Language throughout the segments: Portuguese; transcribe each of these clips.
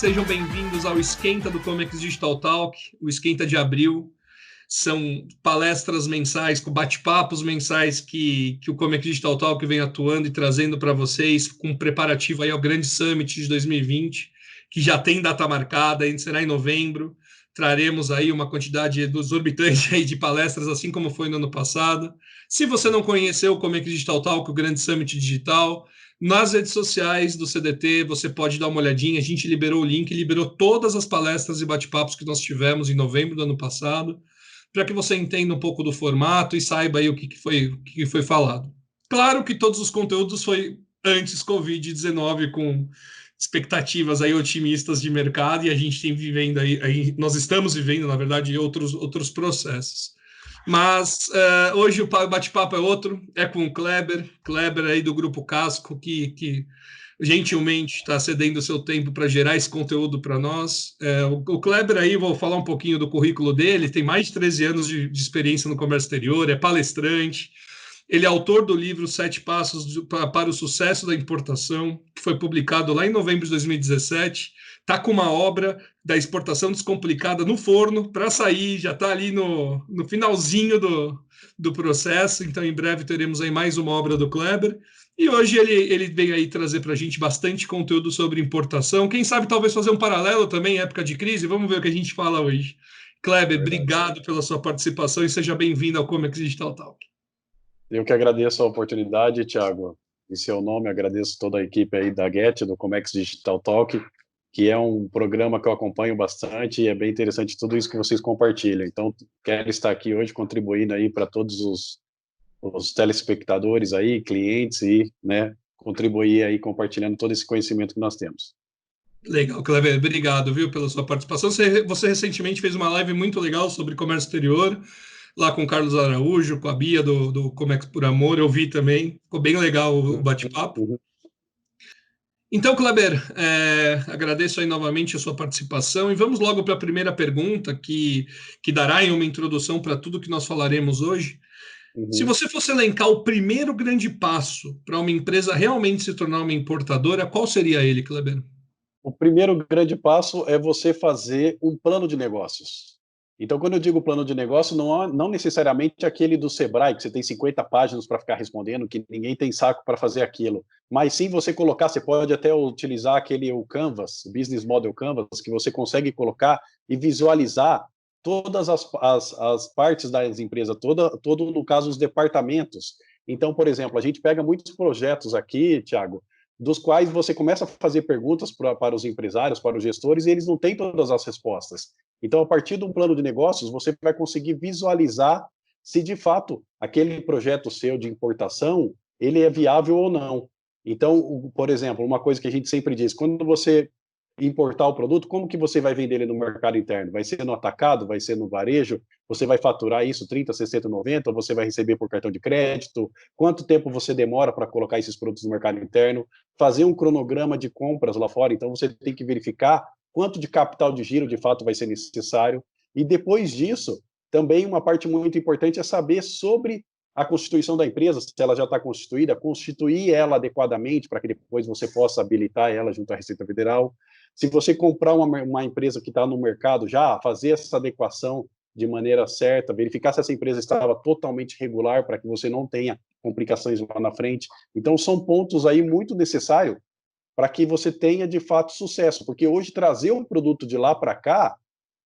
sejam bem-vindos ao Esquenta do Comex Digital Talk, o Esquenta de abril. São palestras mensais, com bate-papos mensais que o Comex Digital Talk vem atuando e trazendo para vocês, com preparativo aí ao grande Summit de 2020, que já tem data marcada, será em novembro. Traremos aí uma quantidade exorbitante aí de palestras, assim como foi no ano passado. Se você não conheceu o Comex Digital Talk, o grande Summit Digital, nas redes sociais do CDT, você pode dar uma olhadinha. A gente liberou o link, liberou todas as palestras e bate-papos que nós tivemos em novembro do ano passado, para que você entenda um pouco do formato e saiba aí o que foi falado. Claro que todos os conteúdos foi antes Covid-19, com expectativas aí otimistas de mercado, e a gente tem vivendo aí nós estamos vivendo, na verdade, outros processos. Mas hoje o bate-papo é outro, é com o Kleber aí do Grupo Casco, que gentilmente está cedendo o seu tempo para gerar esse conteúdo para nós. O Kleber aí, vou falar um pouquinho do currículo dele, tem mais de 13 anos de experiência no comércio exterior, é palestrante, ele é autor do livro 7 Passos para o Sucesso da Importação, que foi publicado lá em novembro de 2017, está com uma obra da exportação descomplicada no forno para sair, já está ali no finalzinho do processo, então em breve teremos aí mais uma obra do Kleber. E hoje ele veio aí trazer para a gente bastante conteúdo sobre importação. Quem sabe talvez fazer um paralelo também em época de crise. Vamos ver o que a gente fala hoje. Kleber, obrigado pela sua participação e seja bem-vindo ao Comex Digital Talk. Eu que agradeço a oportunidade, Thiago. Em seu nome, agradeço toda a equipe aí da GET, do Comex Digital Talk, que é um programa que eu acompanho bastante e é bem interessante tudo isso que vocês compartilham. Então, quero estar aqui hoje contribuindo aí para todos os telespectadores aí, clientes e, né, contribuir aí compartilhando todo esse conhecimento que nós temos. Legal, Kleber, obrigado, viu, pela sua participação. Você recentemente fez uma live muito legal sobre comércio exterior, lá com o Carlos Araújo, com a Bia do Comex por Amor, eu vi também, ficou bem legal o bate-papo. Então, Kleber, agradeço aí novamente a sua participação e vamos logo para a primeira pergunta, que dará aí uma introdução para tudo que nós falaremos hoje. Se você fosse elencar o primeiro grande passo para uma empresa realmente se tornar uma importadora, qual seria ele, Kleber? O primeiro grande passo é você fazer um plano de negócios. Então, quando eu digo plano de negócio, não necessariamente aquele do Sebrae, que você tem 50 páginas para ficar respondendo, que ninguém tem saco para fazer aquilo. Mas sim você colocar, você pode até utilizar o Canvas, o Business Model Canvas, que você consegue colocar e visualizar todas as partes das empresas, todo, no caso, os departamentos. Então, por exemplo, a gente pega muitos projetos aqui, Thiago, dos quais você começa a fazer perguntas para os empresários, para os gestores, e eles não têm todas as respostas. Então, a partir de um plano de negócios, você vai conseguir visualizar se, de fato, aquele projeto seu de importação, ele é viável ou não. Então, por exemplo, uma coisa que a gente sempre diz, quando você importar o produto, como que você vai vender ele no mercado interno? Vai ser no atacado? Vai ser no varejo? Você vai faturar isso 30, 60, 90? Ou você vai receber por cartão de crédito? Quanto tempo você demora para colocar esses produtos no mercado interno? Fazer um cronograma de compras lá fora. Então, você tem que verificar quanto de capital de giro, de fato, vai ser necessário. E depois disso, também uma parte muito importante é saber sobre a constituição da empresa, se ela já está constituída, constituir ela adequadamente para que depois você possa habilitar ela junto à Receita Federal. Se você comprar uma empresa que está no mercado já, fazer essa adequação de maneira certa, verificar se essa empresa estava totalmente regular para que você não tenha complicações lá na frente. Então, são pontos aí muito necessários para que você tenha, de fato, sucesso. Porque hoje, trazer um produto de lá para cá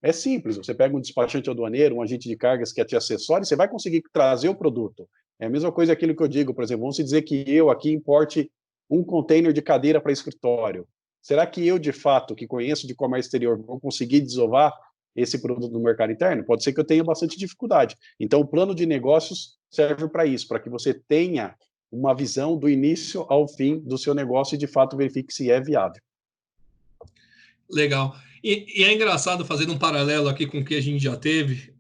é simples. Você pega um despachante aduaneiro, um agente de cargas que te assessore, e você vai conseguir trazer o produto. É a mesma coisa aquilo que eu digo, por exemplo, vamos dizer que eu aqui importe um container de cadeira para escritório. Será que eu, de fato, que conheço de comércio exterior, vou conseguir desovar esse produto no mercado interno? Pode ser que eu tenha bastante dificuldade. Então, o plano de negócios serve para isso, para que você tenha uma visão do início ao fim do seu negócio e, de fato, verifique se é viável. Legal. E é engraçado, fazendo um paralelo aqui com o que a gente já teve,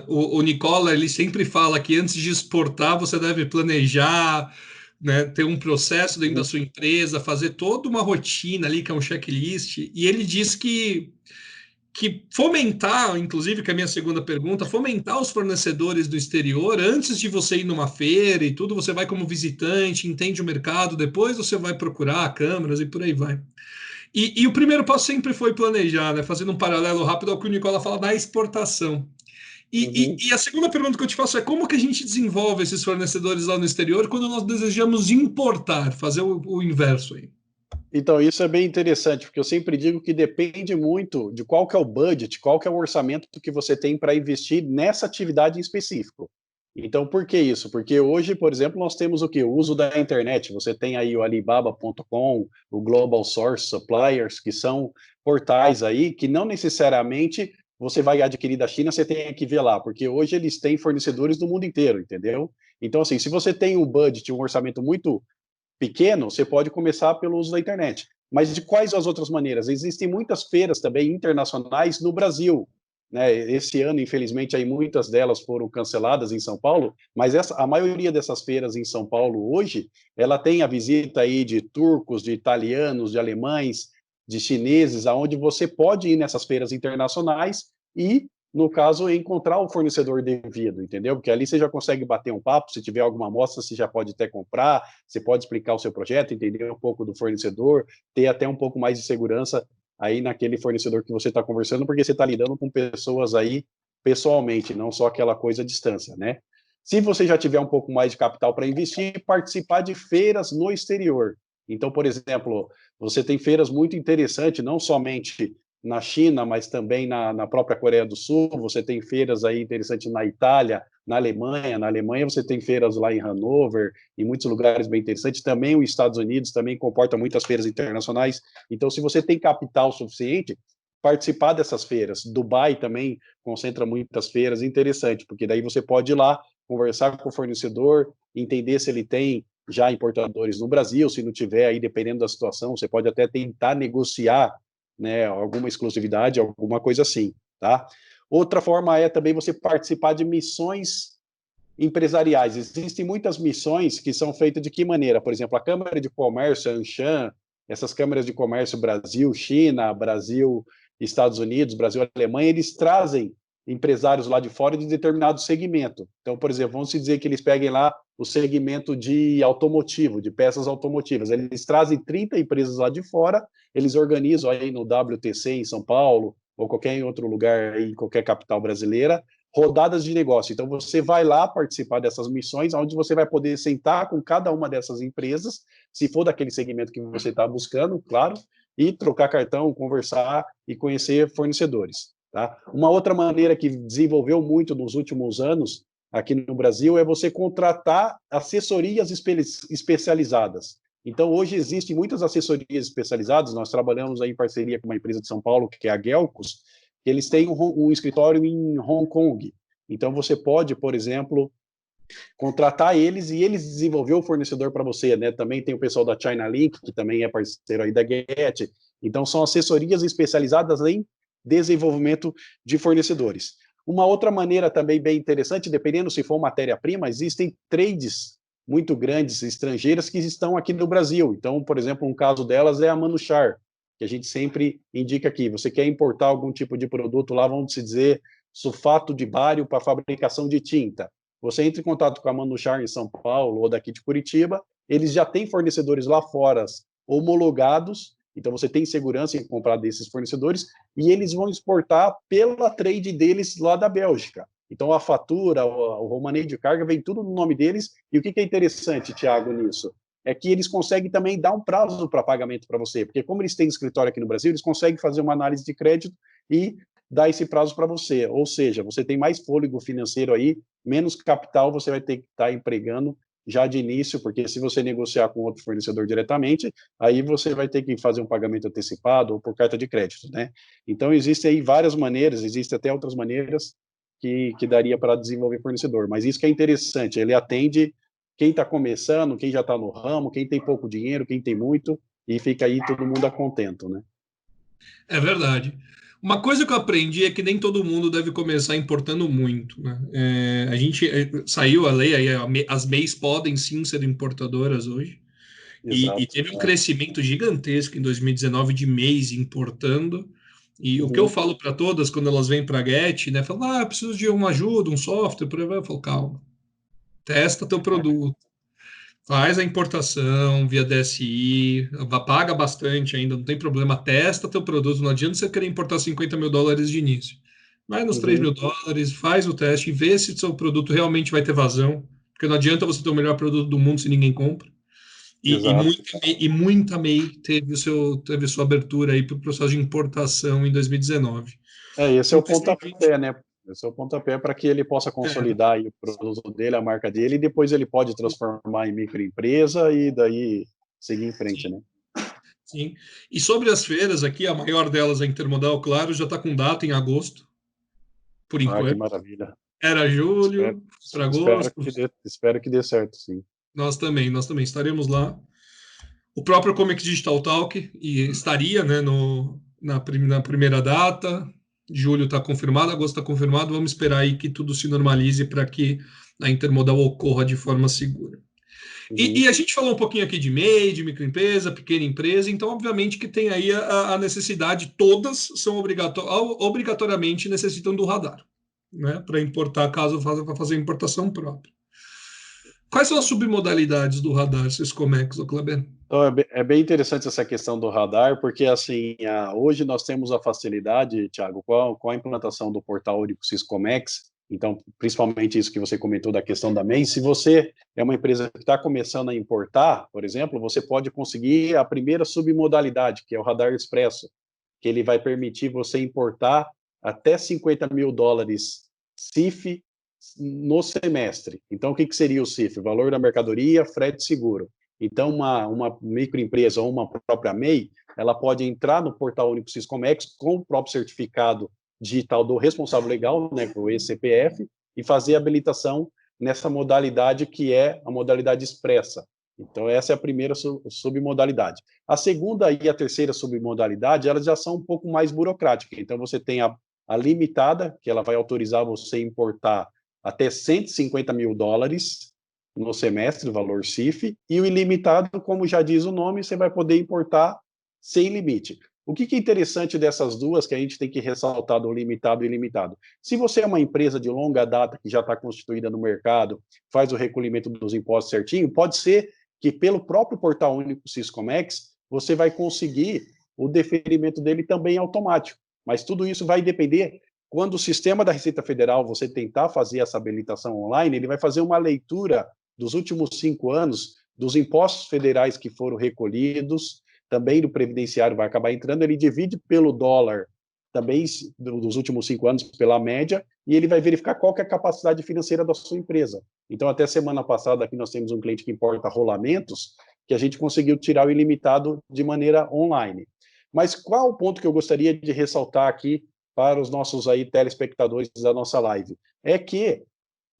o Nicola, ele sempre fala que antes de exportar, você deve planejar, né, ter um processo dentro da sua empresa, fazer toda uma rotina ali, que é um checklist, e ele diz que fomentar, inclusive, que é a minha segunda pergunta, fomentar os fornecedores do exterior, antes de você ir numa feira e tudo, você vai como visitante, entende o mercado, depois você vai procurar câmeras e por aí vai. E o primeiro passo sempre foi planejar, né? Fazendo um paralelo rápido ao que o Nicola fala da exportação. Uhum. E a segunda pergunta que eu te faço é como que a gente desenvolve esses fornecedores lá no exterior quando nós desejamos importar, fazer o inverso aí? Então, isso é bem interessante, porque eu sempre digo que depende muito de qual que é o budget, qual que é o orçamento que você tem para investir nessa atividade em específico. Então, por que isso? Porque hoje, por exemplo, nós temos o que? O uso da internet. Você tem aí o Alibaba.com, o Global Source Suppliers, que são portais aí que não necessariamente você vai adquirir da China, você tem que ver lá, porque hoje eles têm fornecedores do mundo inteiro, entendeu? Então, assim, se você tem um budget, um orçamento muito pequeno, você pode começar pelo uso da internet. Mas de quais as outras maneiras? Existem muitas feiras também internacionais no Brasil. Né? Esse ano, infelizmente, aí muitas delas foram canceladas em São Paulo, mas a maioria dessas feiras em São Paulo hoje, ela tem a visita aí de turcos, de italianos, de alemães, de chineses, aonde você pode ir nessas feiras internacionais e no caso, encontrar o fornecedor devido, entendeu? Porque ali você já consegue bater um papo, se tiver alguma amostra, você já pode até comprar, você pode explicar o seu projeto, entender um pouco do fornecedor, ter até um pouco mais de segurança aí naquele fornecedor que você está conversando, porque você está lidando com pessoas aí pessoalmente, não só aquela coisa à distância, né? Se você já tiver um pouco mais de capital para investir, participar de feiras no exterior. Então, por exemplo, você tem feiras muito interessantes, não somente na China, mas também na própria Coreia do Sul. Você tem feiras aí interessantes na Itália, na Alemanha. Na Alemanha você tem feiras lá em Hanover, em muitos lugares bem interessantes. Também os Estados Unidos também comporta muitas feiras internacionais. Então, se você tem capital suficiente, participar dessas feiras. Dubai também concentra muitas feiras, interessante, porque daí você pode ir lá conversar com o fornecedor, entender se ele tem já importadores no Brasil, se não tiver, aí dependendo da situação, você pode até tentar negociar, né, alguma exclusividade, alguma coisa assim, tá? Outra forma é também você participar de missões empresariais. Existem muitas missões que são feitas de que maneira? Por exemplo, a Câmara de Comércio, a Anshan, essas câmaras de comércio Brasil, China, Brasil, Estados Unidos, Brasil, Alemanha, eles trazem empresários lá de fora de determinado segmento. Então, por exemplo, vamos dizer que eles peguem lá o segmento de automotivo, de peças automotivas. Eles trazem 30 empresas lá de fora, eles organizam aí no WTC em São Paulo, ou qualquer outro lugar aí, em qualquer capital brasileira, rodadas de negócio. Então, você vai lá participar dessas missões, onde você vai poder sentar com cada uma dessas empresas, se for daquele segmento que você está buscando, claro, e trocar cartão, conversar e conhecer fornecedores. Tá? Uma outra maneira que desenvolveu muito nos últimos anos aqui no Brasil é você contratar assessorias especializadas. Então, hoje existem muitas assessorias especializadas, nós trabalhamos aí em parceria com uma empresa de São Paulo, que é a Gelcos, eles têm um escritório em Hong Kong. Então, você pode, por exemplo, contratar eles e eles desenvolver o fornecedor para você, né? Também tem o pessoal da China Link, que também é parceiro aí da Get. Então, são assessorias especializadas em desenvolvimento de fornecedores. Uma outra maneira também bem interessante, dependendo se for matéria-prima, existem trades muito grandes estrangeiras que estão aqui no Brasil. Então, por exemplo, um caso delas é a Manuchar, que a gente sempre indica aqui. Você quer importar algum tipo de produto lá, vamos dizer, sulfato de bário para fabricação de tinta. Você entra em contato com a Manuchar em São Paulo ou daqui de Curitiba, eles já têm fornecedores lá fora homologados, então você tem segurança em comprar desses fornecedores e eles vão exportar pela trade deles lá da Bélgica. Então a fatura, o romaneio de carga vem tudo no nome deles. E o que é interessante, Thiago, nisso? É que eles conseguem também dar um prazo para pagamento para você, porque como eles têm escritório aqui no Brasil, eles conseguem fazer uma análise de crédito e dar esse prazo para você. Ou seja, você tem mais fôlego financeiro aí, menos capital você vai ter que estar empregando já de início, porque se você negociar com outro fornecedor diretamente, aí você vai ter que fazer um pagamento antecipado ou por carta de crédito, né? Então, existem aí várias maneiras, existem até outras maneiras que daria para desenvolver fornecedor, mas isso que é interessante, ele atende quem está começando, quem já está no ramo, quem tem pouco dinheiro, quem tem muito, e fica aí todo mundo a contento, né? É verdade. Uma coisa que eu aprendi é que nem todo mundo deve começar importando muito, né? A gente saiu a lei aí, as MEIs podem sim ser importadoras hoje, e Exato. teve um crescimento gigantesco em 2019 de MEIs importando. E o que eu Uhum. falo para todas quando elas vêm para a Get, né? Falam, eu preciso de uma ajuda, um software, por aí vai. Eu falo, calma, testa teu produto. Faz a importação via DSI, paga bastante ainda, não tem problema, testa teu produto, não adianta você querer importar US$ 50.000 de início. Vai nos Uhum. US$ 3.000, faz o teste e vê se seu produto realmente vai ter vazão, porque não adianta você ter o melhor produto do mundo se ninguém compra. Exato. E muita MEI teve sua abertura aí para o processo de importação em 2019. Esse é Em o 2020, pontapé, né? Esse é o pontapé para que ele possa é, consolidar aí o produto dele, a marca dele, e depois ele pode transformar em microempresa e daí seguir em frente, sim, né? sim. E sobre as feiras aqui, a maior delas é a Intermodal, claro, já está com data em agosto, por Ah, que enquanto. maravilha. Era Espero, julho para agosto, espero que dê certo, sim. nós também estaremos lá. O próprio Comic Digital Talk estaria, né, na primeira data. Julho está confirmado, agosto está confirmado. Vamos esperar aí que tudo se normalize para que a intermodal ocorra de forma segura. Uhum. E a gente falou um pouquinho aqui de MEI, de microempresa, pequena empresa, então, obviamente, que tem aí a necessidade, todas são obrigatoriamente necessitam do radar, né, para importar, caso para fazer importação própria. Quais são as submodalidades do radar, Syscomex, ou Kleber? Então, é bem interessante essa questão do radar, porque assim, hoje nós temos a facilidade, Thiago, com a implantação do portal único Syscomex, então, principalmente isso que você comentou da questão da MEI, se você é uma empresa que está começando a importar, por exemplo, você pode conseguir a primeira submodalidade, que é o radar expresso, que ele vai permitir você importar até US$ 50.000 CIF no semestre. Então, o que seria o CIF? Valor da mercadoria, frete seguro. Então, uma microempresa ou uma própria MEI, ela pode entrar no portal único Syscomex com o próprio certificado digital do responsável legal, né, o eCPF, e fazer a habilitação nessa modalidade que é a modalidade expressa. Então, essa é a primeira submodalidade. A segunda e a terceira submodalidade, elas já são um pouco mais burocráticas. Então, você tem a limitada, que ela vai autorizar você importar até US$ 150.000 no semestre, valor CIF, e o ilimitado, como já diz o nome, você vai poder importar sem limite. O que é interessante dessas duas que a gente tem que ressaltar do limitado e ilimitado? Se você é uma empresa de longa data que já está constituída no mercado, faz o recolhimento dos impostos certinho, pode ser que pelo próprio portal único Syscomex, você vai conseguir o deferimento dele também automático. Mas tudo isso vai depender quando o sistema da Receita Federal, você tentar fazer essa habilitação online, ele vai fazer uma leitura dos últimos 5 anos dos impostos federais que foram recolhidos, também do previdenciário vai acabar entrando, ele divide pelo dólar também dos últimos 5 anos pela média, e ele vai verificar qual que é a capacidade financeira da sua empresa. Então, até semana passada, aqui nós temos um cliente que importa rolamentos, que a gente conseguiu tirar o ilimitado de maneira online. Mas qual o ponto que eu gostaria de ressaltar aqui para os nossos aí telespectadores da nossa live? É que,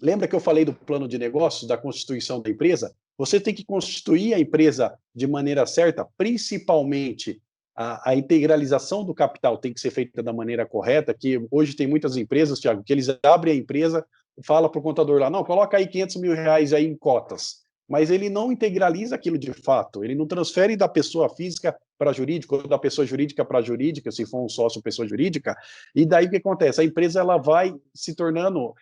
lembra que eu falei do plano de negócios, da constituição da empresa? Você tem que constituir a empresa de maneira certa, principalmente a integralização do capital tem que ser feita da maneira correta, que hoje tem muitas empresas, Thiago, que eles abrem a empresa, fala para o contador lá, não, coloca aí R$ 500.000 aí em cotas, mas ele não integraliza aquilo de fato, ele não transfere da pessoa física para jurídica, ou da pessoa jurídica para jurídica, se for um sócio pessoa jurídica, e daí o que acontece? A empresa ela vai se tornando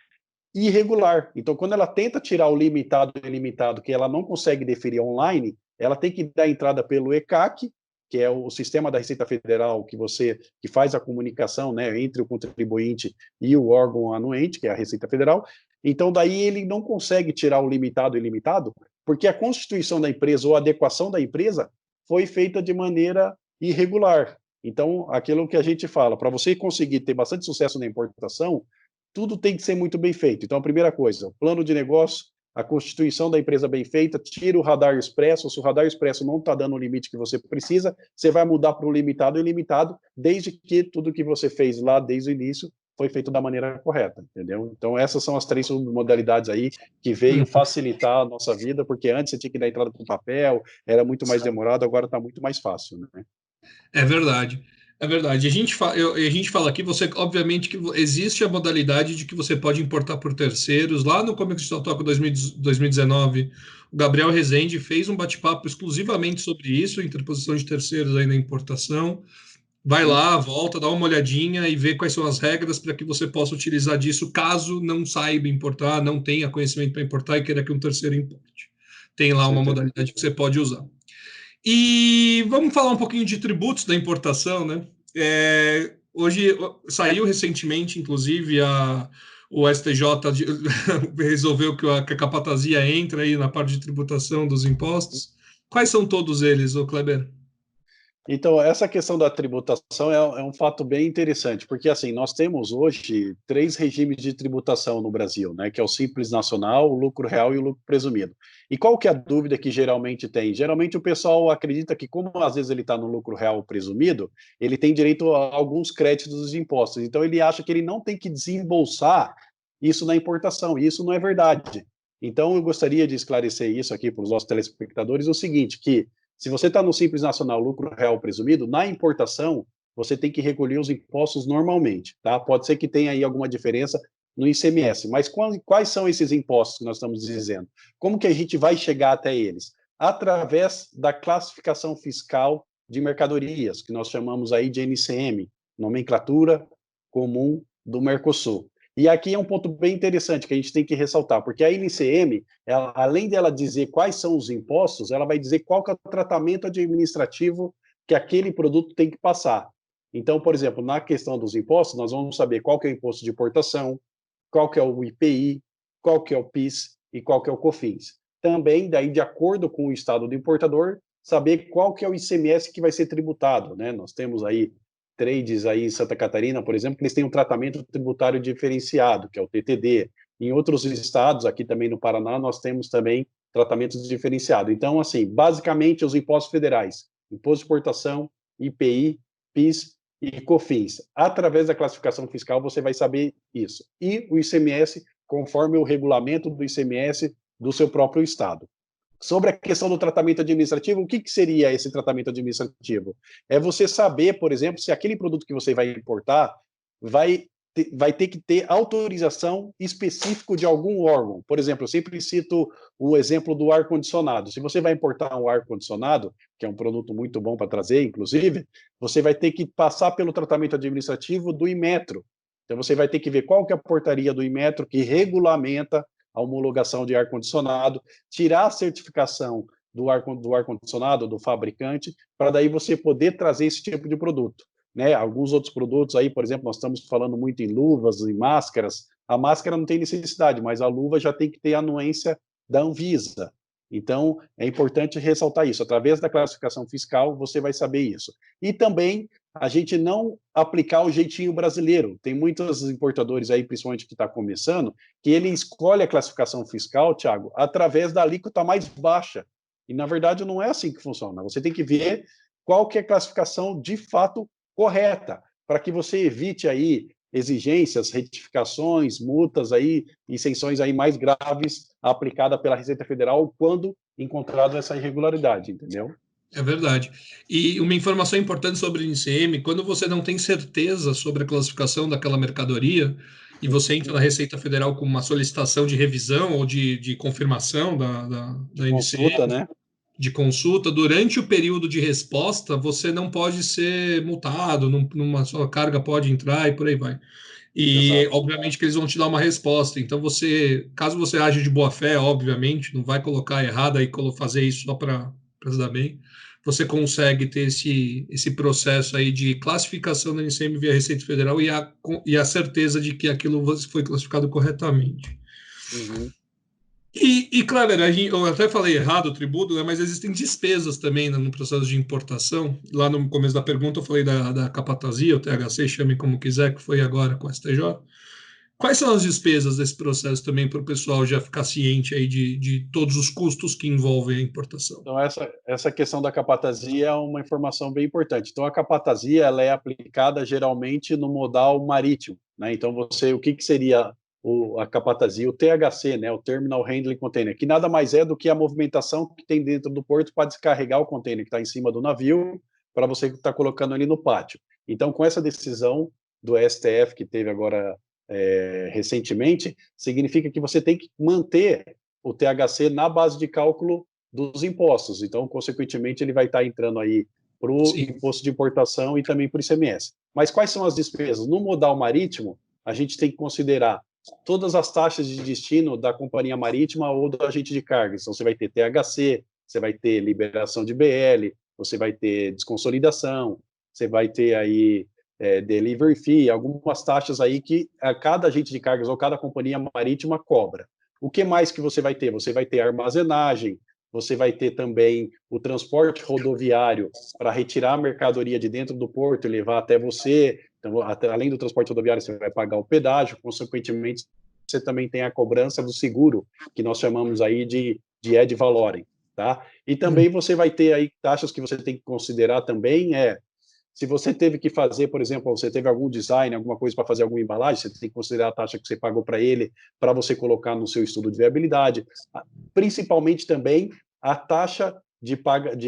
irregular. Então, quando ela tenta tirar o limitado e ilimitado, que ela não consegue definir online, ela tem que dar entrada pelo ECAC, que é o sistema da Receita Federal que faz a comunicação, né, entre o contribuinte e o órgão anuente, que é a Receita Federal. Então, daí ele não consegue tirar o limitado e ilimitado, porque a constituição da empresa ou a adequação da empresa foi feita de maneira irregular. Então, aquilo que a gente fala, para você conseguir ter bastante sucesso na importação, tudo tem que ser muito bem feito. Então, a primeira coisa, o plano de negócio, a constituição da empresa bem feita, tira o radar expresso. Se o radar expresso não está dando o limite que você precisa, você vai mudar para o limitado e ilimitado, desde que tudo que você fez lá desde o início foi feito da maneira correta, entendeu? Então, essas são as 3 modalidades aí que veio facilitar a nossa vida, porque antes você tinha que dar entrada com papel, era muito mais demorado, agora está muito mais fácil, né? É verdade. É verdade. A gente fala aqui, você, obviamente, que existe a modalidade de que você pode importar por terceiros. Lá no Comic Digital Talk 2019, o Gabriel Rezende fez um bate-papo exclusivamente sobre isso, interposição de terceiros aí na importação. Vai lá, volta, dá uma olhadinha e vê quais são as regras para que você possa utilizar disso, caso não saiba importar, não tenha conhecimento para importar e queira que um terceiro importe. tem lá uma modalidade que você pode usar. E vamos falar um pouquinho de tributos da importação, né? Hoje saiu recentemente, inclusive, o STJ resolveu que a capatazia entra aí na parte de tributação dos impostos. Quais são todos eles, ô Kleber? Então, essa questão da tributação é um fato bem interessante, porque assim, nós temos hoje 3 regimes de tributação no Brasil, né, que é o Simples Nacional, o lucro real e o lucro presumido. E qual que é a dúvida que geralmente tem? Geralmente o pessoal acredita que, como às vezes ele está no lucro real presumido, ele tem direito a alguns créditos dos impostos. Então, ele acha que ele não tem que desembolsar isso na importação, e isso não é verdade. Então, eu gostaria de esclarecer isso aqui para os nossos telespectadores, o seguinte, que se você está no Simples Nacional, lucro real presumido, na importação, você tem que recolher os impostos normalmente, tá? Pode ser que tenha aí alguma diferença no ICMS, mas quais são esses impostos que nós estamos dizendo? Como que a gente vai chegar até eles? Através da classificação fiscal de mercadorias, que nós chamamos aí de NCM, Nomenclatura Comum do Mercosul. E aqui é um ponto bem interessante que a gente tem que ressaltar, porque a NCM, ela, além dela dizer quais são os impostos, ela vai dizer qual que é o tratamento administrativo que aquele produto tem que passar. Então, por exemplo, na questão dos impostos, nós vamos saber qual que é o imposto de importação, qual que é o IPI, qual que é o PIS e qual que é o COFINS. Também, daí, de acordo com o estado do importador, saber qual que é o ICMS que vai ser tributado, né? Nós temos aí trades aí em Santa Catarina, por exemplo, que eles têm um tratamento tributário diferenciado, que é o TTD. Em outros estados, aqui também no Paraná, nós temos também tratamentos diferenciados. Então, assim, basicamente, os impostos federais, imposto de exportação, IPI, PIS e COFINS. Através da classificação fiscal, você vai saber isso. E o ICMS, conforme o regulamento do ICMS do seu próprio estado. Sobre a questão do tratamento administrativo, o que seria esse tratamento administrativo? É você saber, por exemplo, se aquele produto que você vai importar vai ter que ter autorização específica de algum órgão. Por exemplo, eu sempre cito o exemplo do ar-condicionado. Se você vai importar um ar-condicionado, que é um produto muito bom para trazer, inclusive, você vai ter que passar pelo tratamento administrativo do Inmetro. Então, você vai ter que ver qual que é a portaria do Inmetro que regulamenta a homologação de ar-condicionado, tirar a certificação do ar-condicionado, do fabricante, para daí você poder trazer esse tipo de produto. Né? Alguns outros produtos aí, por exemplo, nós estamos falando muito em luvas e máscaras. A máscara não tem necessidade, mas a luva já tem que ter a anuência da Anvisa. Então, é importante ressaltar isso. Através da classificação fiscal, você vai saber isso. E também a gente não aplicar o jeitinho brasileiro. Tem muitos importadores aí, principalmente que está começando, que ele escolhe a classificação fiscal, Thiago, através da alíquota mais baixa. E, na verdade, não é assim que funciona. Você tem que ver qual que é a classificação de fato correta, para que você evite aí exigências, retificações, multas aí, isenções aí mais graves aplicadas pela Receita Federal quando encontrado essa irregularidade, entendeu? É verdade. E uma informação importante sobre o NCM, quando você não tem certeza sobre a classificação daquela mercadoria, e você entra na Receita Federal com uma solicitação de revisão ou de confirmação da NCM, Consulta, né? de consulta, durante o período de resposta, você não pode ser multado, numa sua carga pode entrar e por aí vai. E, Exato. obviamente, que eles vão te dar uma resposta. Então, caso você age de boa fé, obviamente, não vai colocar errado e fazer isso só para se dar bem, você consegue ter esse processo aí de classificação da NCM via Receita Federal e a certeza de que aquilo foi classificado corretamente. Uhum. E claro, eu até falei errado o tributo, né, mas existem despesas também, né, no processo de importação. Lá no começo da pergunta eu falei da capatazia, o THC, chame como quiser, que foi agora com a STJ. Quais são as despesas desse processo também para o pessoal já ficar ciente aí de todos os custos que envolvem a importação? Então, essa questão da capatazia é uma informação bem importante. Então, a capatazia ela é aplicada geralmente no modal marítimo. Né? Então, o que seria a capatazia? O THC, né? O Terminal Handling Container, que nada mais é do que a movimentação que tem dentro do porto para descarregar o container que está em cima do navio para você estar colocando ali no pátio. Então, com essa decisão do STF que teve agora recentemente, significa que você tem que manter o THC na base de cálculo dos impostos. Então, consequentemente, ele vai estar entrando aí para o imposto de importação e também para o ICMS. Mas quais são as despesas? No modal marítimo, a gente tem que considerar todas as taxas de destino da companhia marítima ou do agente de cargas. Então, você vai ter THC, você vai ter liberação de BL, você vai ter desconsolidação, você vai ter aí delivery fee, algumas taxas aí que cada agente de cargas ou cada companhia marítima cobra. O que mais que você vai ter? Você vai ter armazenagem, você vai ter também o transporte rodoviário para retirar a mercadoria de dentro do porto e levar até você. Então, além do transporte rodoviário, você vai pagar o pedágio, consequentemente, você também tem a cobrança do seguro, que nós chamamos aí de ad valorem, tá? E também você vai ter aí taxas que você tem que considerar também, se você teve que fazer, por exemplo, você teve algum design, alguma coisa para fazer alguma embalagem, você tem que considerar a taxa que você pagou para ele, para você colocar no seu estudo de viabilidade. Principalmente também a taxa de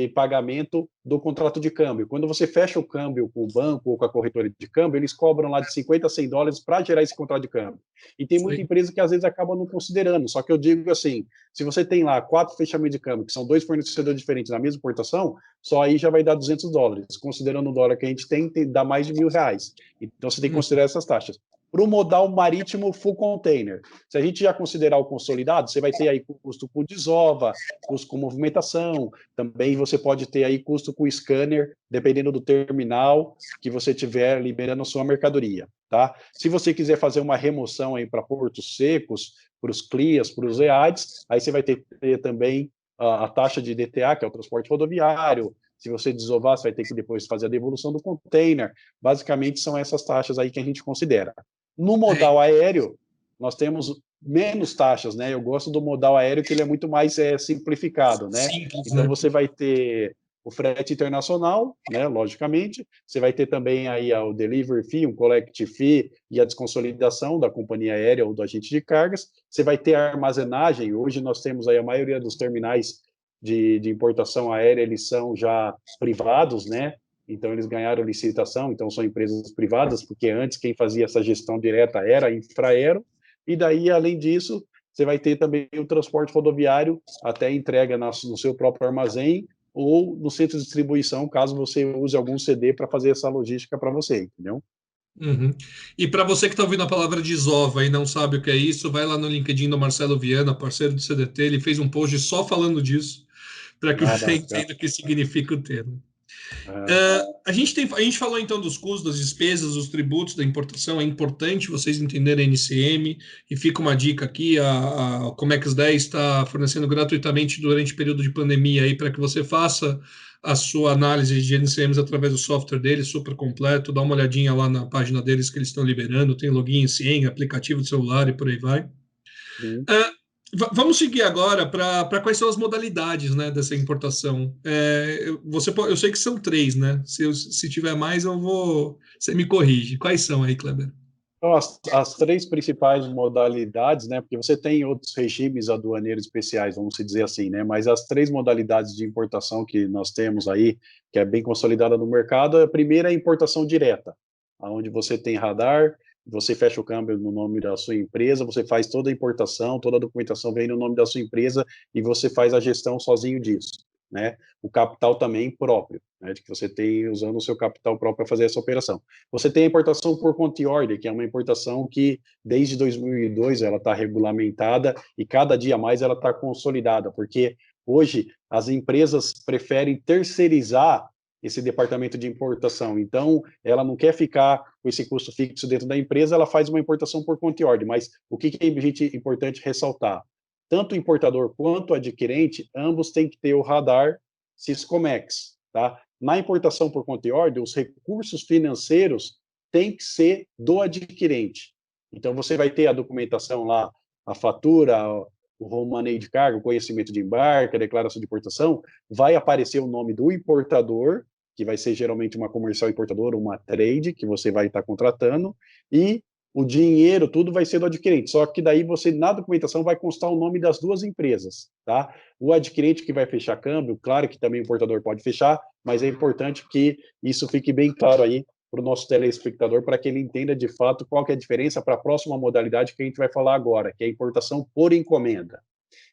pagamento do contrato de câmbio. Quando você fecha o câmbio com o banco ou com a corretora de câmbio, eles cobram lá de 50 a 100 dólares para gerar esse contrato de câmbio. E tem muita empresa que às vezes acaba não considerando. Só que eu digo assim, se você tem lá 4 fechamentos de câmbio, que são 2 fornecedores diferentes na mesma importação, só aí já vai dar 200 dólares. Considerando o dólar que a gente tem dá mais de R$1.000. Então você tem que considerar essas taxas. Para o modal marítimo full container, se a gente já considerar o consolidado, você vai ter aí custo com desova, custo com movimentação, também você pode ter aí custo com scanner, dependendo do terminal que você tiver liberando a sua mercadoria, tá? Se você quiser fazer uma remoção aí para portos secos, para os CLIAs, para os EADs, aí você vai ter também a taxa de DTA, que é o transporte rodoviário. Se você desovar, você vai ter que depois fazer a devolução do container. Basicamente, são essas taxas aí que a gente considera. No modal aéreo, nós temos menos taxas, né? Eu gosto do modal aéreo que ele é muito mais simplificado, né? Simples, então né? você vai ter o frete internacional, né? Logicamente, você vai ter também aí o delivery fee, um collect fee e a desconsolidação da companhia aérea ou do agente de cargas. Você vai ter a armazenagem. Hoje nós temos aí a maioria dos terminais de importação aérea, eles são já privados, né? Então, eles ganharam licitação, então são empresas privadas, porque antes quem fazia essa gestão direta era a Infraero, e daí, além disso, você vai ter também o transporte rodoviário até entrega no seu próprio armazém ou no centro de distribuição, caso você use algum CD para fazer essa logística para você, entendeu? Uhum. E para você que está ouvindo a palavra desova e não sabe o que é isso, vai lá no LinkedIn do Marcelo Viana, parceiro do CDT, ele fez um post só falando disso, para que você Bacana. entenda o que significa o termo. Uhum. A gente falou então dos custos, das despesas, dos tributos da importação. É importante vocês entenderem a NCM e fica uma dica aqui: a Comex 10 está fornecendo gratuitamente durante o período de pandemia aí para que você faça a sua análise de NCMs através do software deles, super completo. Dá uma olhadinha lá na página deles que eles estão liberando. Tem login, senha, aplicativo de celular e por aí vai. Uhum. Vamos seguir agora para quais são as modalidades, né, dessa importação. Eu sei que são 3, né? Se tiver mais, você me corrige. Quais são aí, Kleber? Então, as 3 principais modalidades, né? Porque você tem outros regimes aduaneiros especiais, vamos dizer assim, né? Mas as 3 modalidades de importação que nós temos aí, que é bem consolidada no mercado, a primeira é a importação direta, onde você tem radar, você fecha o câmbio no nome da sua empresa, você faz toda a importação, toda a documentação vem no nome da sua empresa e você faz a gestão sozinho disso, né? O capital também próprio, né? De que você tem usando o seu capital próprio para fazer essa operação. Você tem a importação por conta e ordem, que é uma importação que, desde 2002, ela está regulamentada e cada dia mais ela está consolidada, porque hoje as empresas preferem terceirizar esse departamento de importação. Então, ela não quer ficar com esse custo fixo dentro da empresa, ela faz uma importação por conta e ordem. Mas o que é importante ressaltar? Tanto o importador quanto o adquirente, ambos têm que ter o radar Syscomex, tá? Na importação por conta e ordem, os recursos financeiros têm que ser do adquirente. Então, você vai ter a documentação lá, a fatura, o romaneio de carga, o conhecimento de embarque, a declaração de importação, vai aparecer o nome do importador, que vai ser geralmente uma comercial importadora, uma trade, que você vai estar contratando, e o dinheiro, tudo vai ser do adquirente. Só que daí você, na documentação, vai constar o nome das 2 empresas, tá? O adquirente que vai fechar câmbio, claro que também o importador pode fechar, mas é importante que isso fique bem claro aí para o nosso telespectador, para que ele entenda de fato qual que é a diferença para a próxima modalidade que a gente vai falar agora, que é a importação por encomenda.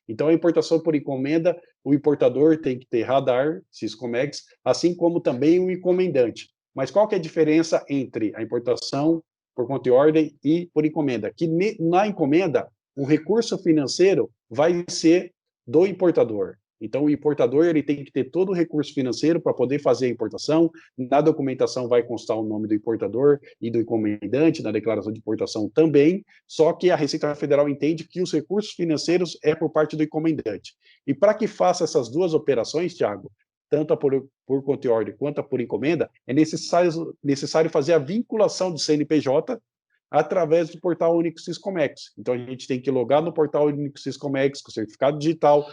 Então, a importação por encomenda, o importador tem que ter radar, Syscomex, assim como também o encomendante. Mas qual que é a diferença entre a importação por conta e ordem e por encomenda. Que na encomenda, o recurso financeiro vai ser do importador. Então, o importador ele tem que ter todo o recurso financeiro para poder fazer a importação. Na documentação vai constar o nome do importador e do encomendante, na declaração de importação também, só que a Receita Federal entende que os recursos financeiros é por parte do encomendante. E para que faça essas duas operações, Thiago, tanto a por conta e ordem quanto a por encomenda, é necessário fazer a vinculação do CNPJ através do portal Único Siscomex. Então, a gente tem que logar no portal Único Siscomex com o certificado digital,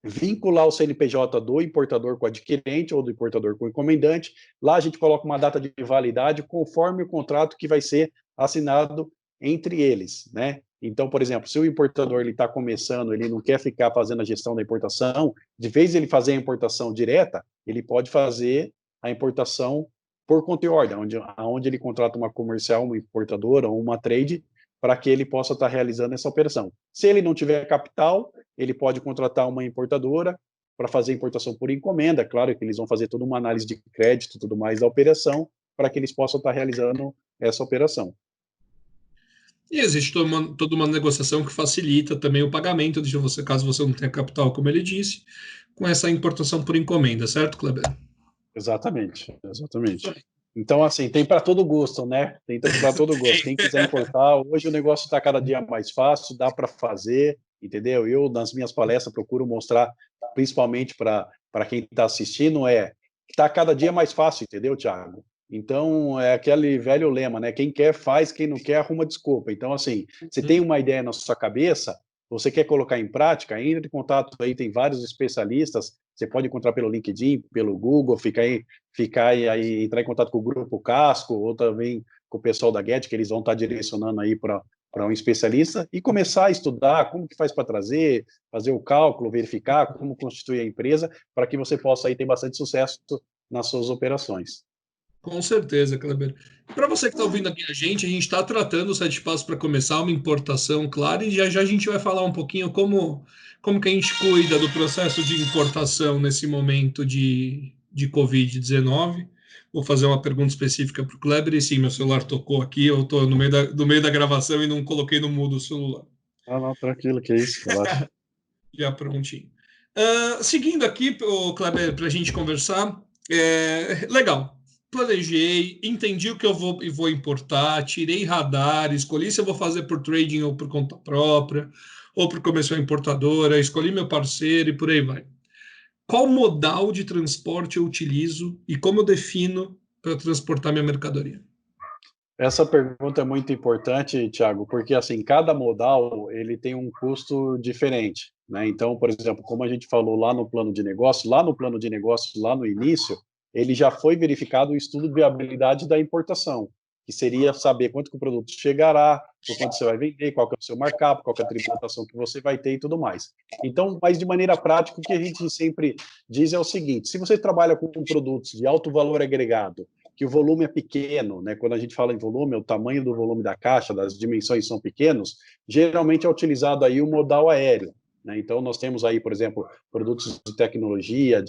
vincular o CNPJ do importador com o adquirente ou do importador com o encomendante. Lá a gente coloca uma data de validade conforme o contrato que vai ser assinado entre eles, né? Então, por exemplo, se o importador está começando, ele não quer ficar fazendo a gestão da importação, de vez ele fazer a importação direta, ele pode fazer a importação por conta e ordem, onde ele contrata uma comercial, uma importadora ou uma trade, para que ele possa estar realizando essa operação. Se ele não tiver capital, ele pode contratar uma importadora para fazer a importação por encomenda. Claro que eles vão fazer toda uma análise de crédito e tudo mais da operação, para que eles possam estar realizando essa operação. E existe toda uma negociação que facilita também o pagamento de você, caso você não tenha capital, como ele disse, com essa importação por encomenda, certo, Kleber? Exatamente, exatamente. Então, assim, tem para todo gosto, né? Tem para todo gosto. Quem quiser importar, hoje o negócio está cada dia mais fácil, dá para fazer, entendeu? Eu, nas minhas palestras, procuro mostrar, principalmente para quem está assistindo, está cada dia mais fácil, entendeu, Thiago? Então, é aquele velho lema, né? Quem quer faz, quem não quer arruma desculpa. Então, assim, você tem uma ideia na sua cabeça, você quer colocar em prática, entre em contato aí, tem vários especialistas, você pode encontrar pelo LinkedIn, pelo Google, entrar em contato com o Grupo Casco, ou também com o pessoal da Get, que eles vão estar direcionando aí para um especialista, e começar a estudar como que faz para trazer, fazer o cálculo, verificar como constituir a empresa, para que você possa aí ter bastante sucesso nas suas operações. Com certeza, Kleber. Para você que está ouvindo aqui a gente está tratando os 7 passos para começar uma importação, claro, e já já a gente vai falar um pouquinho como que a gente cuida do processo de importação nesse momento de Covid-19. Vou fazer uma pergunta específica para o Kleber, e sim, meu celular tocou aqui, eu estou no meio da gravação e não coloquei no mudo o celular. Ah, não, tranquilo, que isso, relaxa. Já prontinho. Seguindo aqui, Kleber, para a gente conversar, legal. Planejei, entendi o que eu vou importar, tirei radar, escolhi se eu vou fazer por trading ou por conta própria, ou por comercial importadora, escolhi meu parceiro e por aí vai. Qual modal de transporte eu utilizo e como eu defino para transportar minha mercadoria? Essa pergunta é muito importante, Thiago, porque assim, cada modal ele tem um custo diferente, né? Então, por exemplo, como a gente falou lá no plano de negócio, lá no início, ele já foi verificado o estudo de viabilidade da importação, que seria saber quanto que o produto chegará, por quanto você vai vender, qual que é o seu markup, qual que é a tributação que você vai ter e tudo mais. Então, mas de maneira prática, o que a gente sempre diz é o seguinte: se você trabalha com produtos de alto valor agregado, que o volume é pequeno, né? Quando a gente fala em volume, o tamanho do volume da caixa, das dimensões são pequenos, geralmente é utilizado aí o modal aéreo, né? Então, nós temos aí, por exemplo, produtos de tecnologia,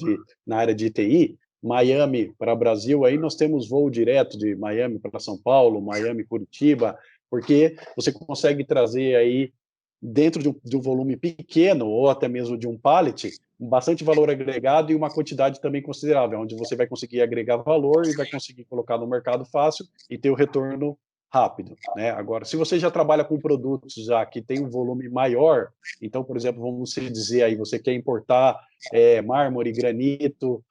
na área de TI, Miami para Brasil, aí nós temos voo direto de Miami para São Paulo, Miami, Curitiba, porque você consegue trazer aí, dentro de um volume pequeno, ou até mesmo de um pallet, bastante valor agregado e uma quantidade também considerável, onde você vai conseguir agregar valor e vai conseguir colocar no mercado fácil e ter o retorno rápido, né? Agora, se você já trabalha com produtos já que tem um volume maior, então, por exemplo, vamos dizer aí, você quer importar mármore, granito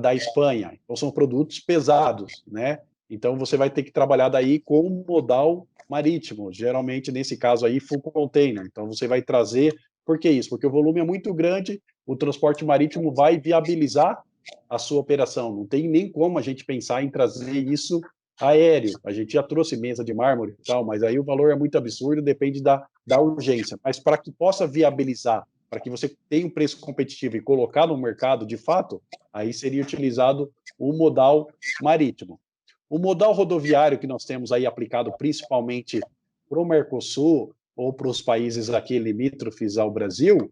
da Espanha, então são produtos pesados, né? Então, você vai ter que trabalhar daí com um modal marítimo, geralmente, nesse caso aí, full container. Então, você vai trazer... Por que isso? Porque o volume é muito grande, o transporte marítimo vai viabilizar a sua operação. Não tem nem como a gente pensar em trazer isso aéreo. A gente já trouxe mesa de mármore e tal, mas aí o valor é muito absurdo, depende da urgência. Mas para que possa viabilizar, para que você tenha um preço competitivo e colocar no mercado, de fato, aí seria utilizado o modal marítimo. O modal rodoviário que nós temos aí aplicado principalmente para o Mercosul ou para os países aqui limítrofes ao Brasil,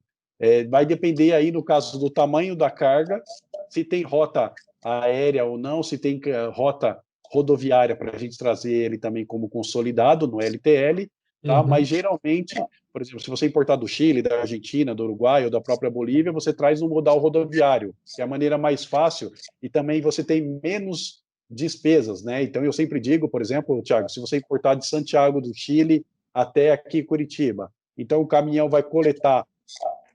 vai depender aí, no caso do tamanho da carga, se tem rota aérea ou não, se tem rota rodoviária para a gente trazer ele também como consolidado no LTL, tá? Uhum. Mas geralmente, por exemplo, se você importar do Chile, da Argentina, do Uruguai ou da própria Bolívia, você traz um modal rodoviário, que é a maneira mais fácil e também você tem menos despesas, né? Então eu sempre digo, por exemplo, Thiago, se você importar de Santiago do Chile até aqui Curitiba, então o caminhão vai coletar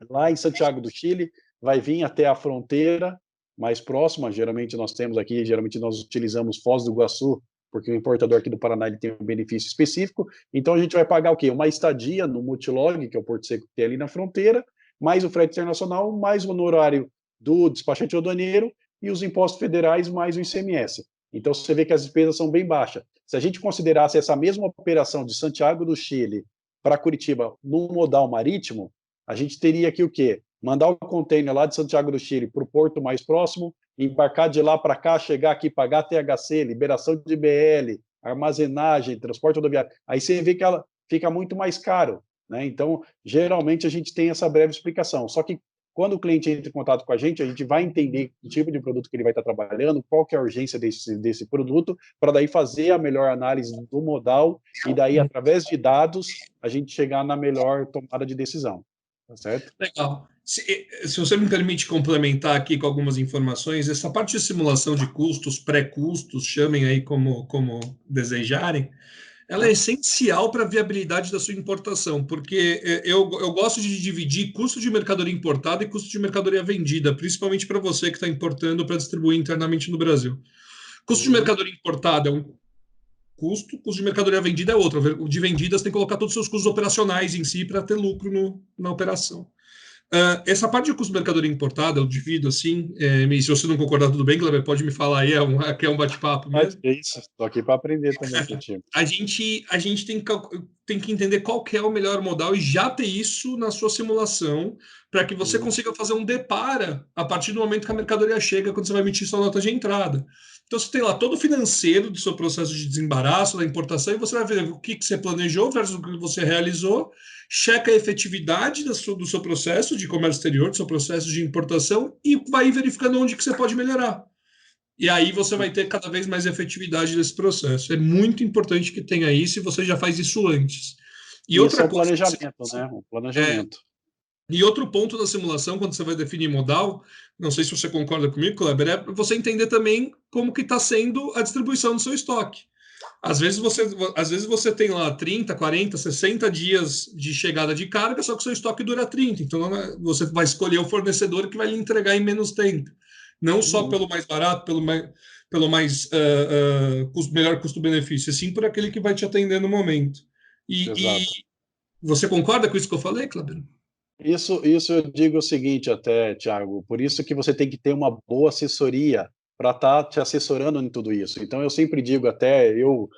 lá em Santiago do Chile, vai vir até a fronteira mais próxima, geralmente nós temos aqui, geralmente nós utilizamos Foz do Iguaçu, porque o importador aqui do Paraná ele tem um benefício específico, então a gente vai pagar o quê? Uma estadia no Multilog, que é o Porto Seco que tem ali na fronteira, mais o frete internacional, mais o honorário do despachante aduaneiro e os impostos federais, mais o ICMS. Então você vê que as despesas são bem baixas. Se a gente considerasse essa mesma operação de Santiago do Chile para Curitiba num modal marítimo, a gente teria aqui o quê? Mandar o container lá de Santiago do Chile para o porto mais próximo, embarcar de lá para cá, chegar aqui, pagar THC, liberação de BL, armazenagem, transporte rodoviário. Aí você vê que ela fica muito mais caro, né? Então, geralmente a gente tem essa breve explicação. Só que quando o cliente entra em contato com a gente vai entender o tipo de produto que ele vai estar trabalhando, qual que é a urgência desse produto, para daí fazer a melhor análise do modal e daí, através de dados, a gente chegar na melhor tomada de decisão. Tá certo? Legal. Se você me permite complementar aqui com algumas informações, essa parte de simulação de custos, pré-custos, chamem aí como desejarem, ela é essencial para a viabilidade da sua importação, porque eu gosto de dividir custo de mercadoria importada e custo de mercadoria vendida, principalmente para você que está importando para distribuir internamente no Brasil. Custo de mercadoria importada é um custo de mercadoria vendida é outro. O de vendidas tem que colocar todos os seus custos operacionais em si para ter lucro na operação. Essa parte de custo de mercadoria importada, eu divido assim, se você não concordar, tudo bem, Kleber, pode me falar aí, aqui é um bate-papo Mas mesmo. é isso, estou aqui para aprender também contigo. A gente tem que entender qual que é o melhor modal e já ter isso na sua simulação para que você consiga fazer um depara a partir do momento que a mercadoria chega, quando você vai emitir sua nota de entrada. Então, você tem lá todo o financeiro do seu processo de desembaraço, da importação, e você vai ver o que você planejou versus o que você realizou, checa a efetividade do seu processo de comércio exterior, do seu processo de importação, e vai verificando onde que você pode melhorar. E aí você vai ter cada vez mais efetividade desse processo. É muito importante que tenha isso e você já faz isso antes. E Isso é outra um coisa, planejamento, né? Um planejamento. e outro ponto da simulação, quando você vai definir modal, não sei se você concorda comigo, Kleber, é você entender também como que está sendo a distribuição do seu estoque. Às vezes você tem lá 30, 40, 60 dias de chegada de carga, só que o seu estoque dura 30. Então você vai escolher o fornecedor que vai lhe entregar em menos tempo. Não só pelo mais barato, melhor custo-benefício, sim por aquele que vai te atender no momento. E Exato. você concorda com isso que eu falei, Kleber? Isso eu digo o seguinte até, Thiago, por isso que você tem que ter uma boa assessoria para estar te assessorando em tudo isso. Então eu sempre digo até, eu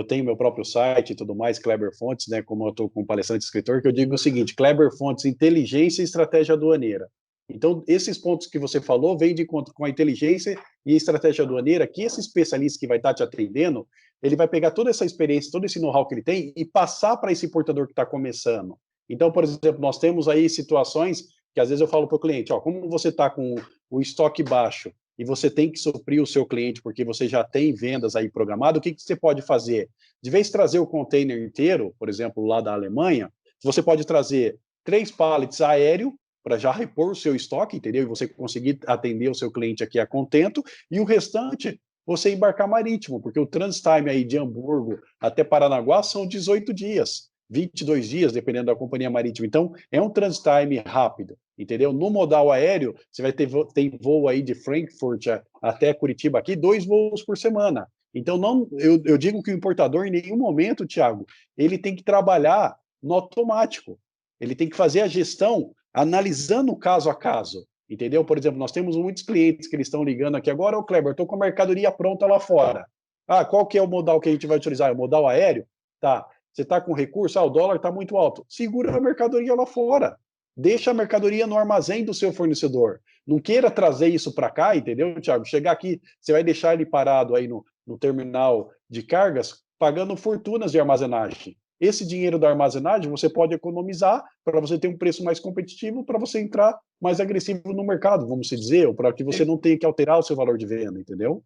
tenho meu próprio site e tudo mais, Kleber Fontes, né, como eu estou com palestrante e escritor, que eu digo o seguinte, Kleber Fontes, inteligência e estratégia aduaneira. Então, esses pontos que você falou vêm de conta com a inteligência e a estratégia aduaneira, que esse especialista que vai estar te atendendo, ele vai pegar toda essa experiência, todo esse know-how que ele tem e passar para esse importador que está começando. Então, por exemplo, nós temos aí situações que às vezes eu falo para o cliente, ó, como você está com o estoque baixo e você tem que suprir o seu cliente porque você já tem vendas aí programado, o que você pode fazer? De vez de trazer o container inteiro, por exemplo, lá da Alemanha, você pode trazer 3 pallets aéreo para já repor o seu estoque, entendeu? E você conseguir atender o seu cliente aqui a contento, e o restante você embarcar marítimo, porque o transit time aí de Hamburgo até Paranaguá são 18 dias. 22 dias, dependendo da companhia marítima. Então, é um transit time rápido, entendeu? No modal aéreo, você vai ter tem voo aí de Frankfurt até Curitiba aqui, 2 voos por semana. Então, eu digo que o importador, em nenhum momento, Thiago, ele tem que trabalhar no automático. Ele tem que fazer a gestão analisando caso a caso, entendeu? Por exemplo, nós temos muitos clientes que eles estão ligando aqui agora, ô Kleber, estou com a mercadoria pronta lá fora. Ah, qual que é o modal que a gente vai utilizar? É o modal aéreo? Tá. Você está com recurso, o dólar está muito alto. Segura a mercadoria lá fora. Deixa a mercadoria no armazém do seu fornecedor. Não queira trazer isso para cá, entendeu, Thiago? Chegar aqui, você vai deixar ele parado aí no terminal de cargas, pagando fortunas de armazenagem. Esse dinheiro da armazenagem você pode economizar para você ter um preço mais competitivo, para você entrar mais agressivo no mercado, vamos dizer, ou para que você não tenha que alterar o seu valor de venda, entendeu?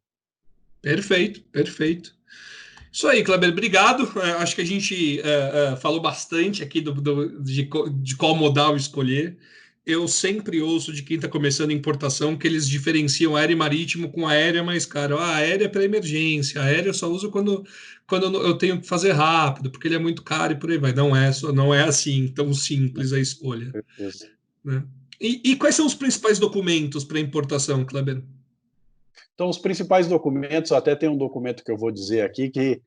Perfeito, perfeito. Isso aí, Kleber, obrigado. Acho que a gente falou bastante aqui de qual modal escolher. Eu sempre ouço de quem está começando importação que eles diferenciam aéreo e marítimo com aéreo mais caro. Ah, aéreo é para emergência, aéreo eu só uso quando eu tenho que fazer rápido, porque ele é muito caro e por aí vai. Não é assim tão simples a escolha, Certeza. né? E quais são os principais documentos para importação, Kleber? Então, os principais documentos, até tem um documento que eu vou dizer aqui que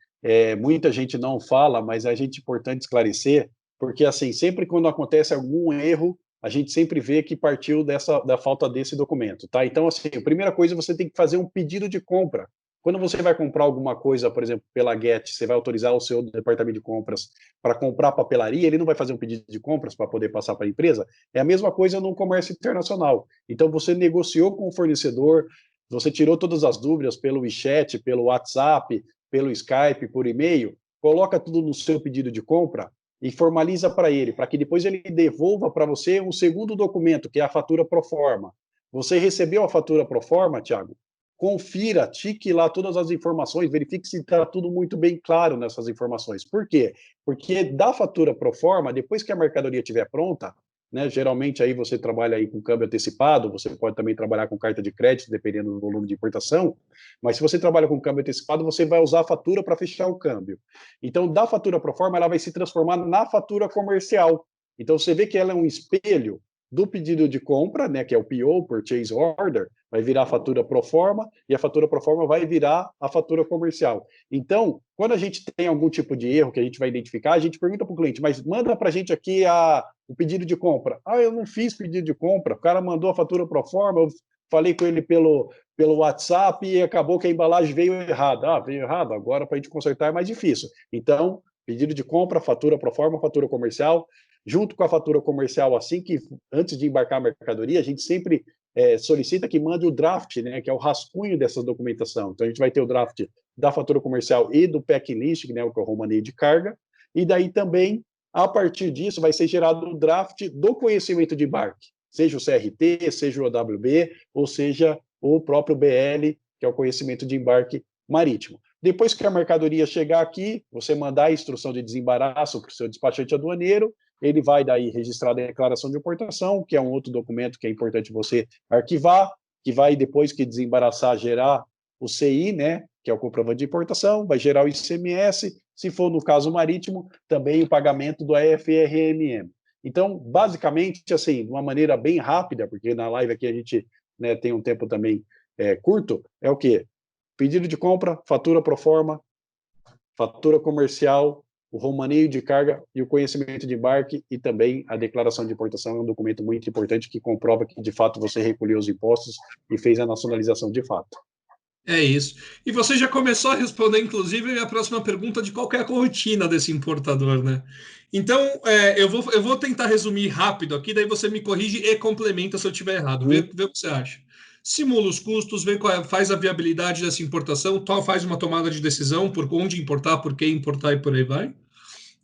muita gente não fala, mas é importante esclarecer, porque assim, sempre quando acontece algum erro, a gente sempre vê que partiu da falta desse documento, tá? Então, assim, a primeira coisa, você tem que fazer um pedido de compra. Quando você vai comprar alguma coisa, por exemplo, pela Get, você vai autorizar o seu departamento de compras para comprar papelaria, ele não vai fazer um pedido de compras para poder passar para a empresa. É a mesma coisa no comércio internacional. Então, você negociou com o fornecedor, você tirou todas as dúvidas pelo WeChat, pelo WhatsApp, pelo Skype, por e-mail, coloca tudo no seu pedido de compra e formaliza para ele, para que depois ele devolva para você um segundo documento, que é a fatura pro forma. Você recebeu a fatura pro forma, Thiago? Confira, tique lá todas as informações, verifique se está tudo muito bem claro nessas informações. Por quê? Porque da fatura pro forma, depois que a mercadoria estiver pronta, né? Geralmente aí você trabalha aí com câmbio antecipado, você pode também trabalhar com carta de crédito, dependendo do volume de importação, mas se você trabalha com câmbio antecipado, você vai usar a fatura para fechar o câmbio. Então, da fatura pro forma, ela vai se transformar na fatura comercial. Então, você vê que ela é um espelho do pedido de compra, né, que é o PO, Purchase Order, vai virar a fatura pro forma, e a fatura pro forma vai virar a fatura comercial. Então, quando a gente tem algum tipo de erro que a gente vai identificar, a gente pergunta para o cliente, mas manda para a gente aqui o pedido de compra. Ah, eu não fiz pedido de compra, o cara mandou a fatura pro forma, eu falei com ele pelo WhatsApp e acabou que a embalagem veio errada. Ah, veio errado, agora para a gente consertar é mais difícil. Então, pedido de compra, fatura pro forma, fatura comercial, junto com a fatura comercial, assim que antes de embarcar a mercadoria, a gente sempre solicita que mande o draft, né, que é o rascunho dessa documentação. Então, a gente vai ter o draft da fatura comercial e do packing list, né, que é o romaneio de carga, e daí também, a partir disso, vai ser gerado o draft do conhecimento de embarque, seja o CRT, seja o OWB, ou seja o próprio BL, que é o conhecimento de embarque marítimo. Depois que a mercadoria chegar aqui, você mandar a instrução de desembaraço para o seu despachante aduaneiro, ele vai daí registrar a declaração de importação, que é um outro documento que é importante você arquivar, que vai, depois que desembaraçar, gerar o CI, né, que é o comprovante de importação, vai gerar o ICMS, se for no caso marítimo, também o pagamento do AFRMM. Então, basicamente, assim, de uma maneira bem rápida, porque na live aqui a gente, né, tem um tempo também curto, é o quê? Pedido de compra, fatura pro forma, fatura comercial, o romaneio de carga e o conhecimento de embarque e também a declaração de importação é um documento muito importante que comprova que, de fato, você recolheu os impostos e fez a nacionalização de fato. É isso. E você já começou a responder, inclusive, a minha próxima pergunta de qual é a rotina desse importador, né? Então, eu vou tentar resumir rápido aqui, daí você me corrige e complementa se eu estiver errado. Vê o que você acha. Simula os custos, faz a viabilidade dessa importação, faz uma tomada de decisão por onde importar, por que importar e por aí vai.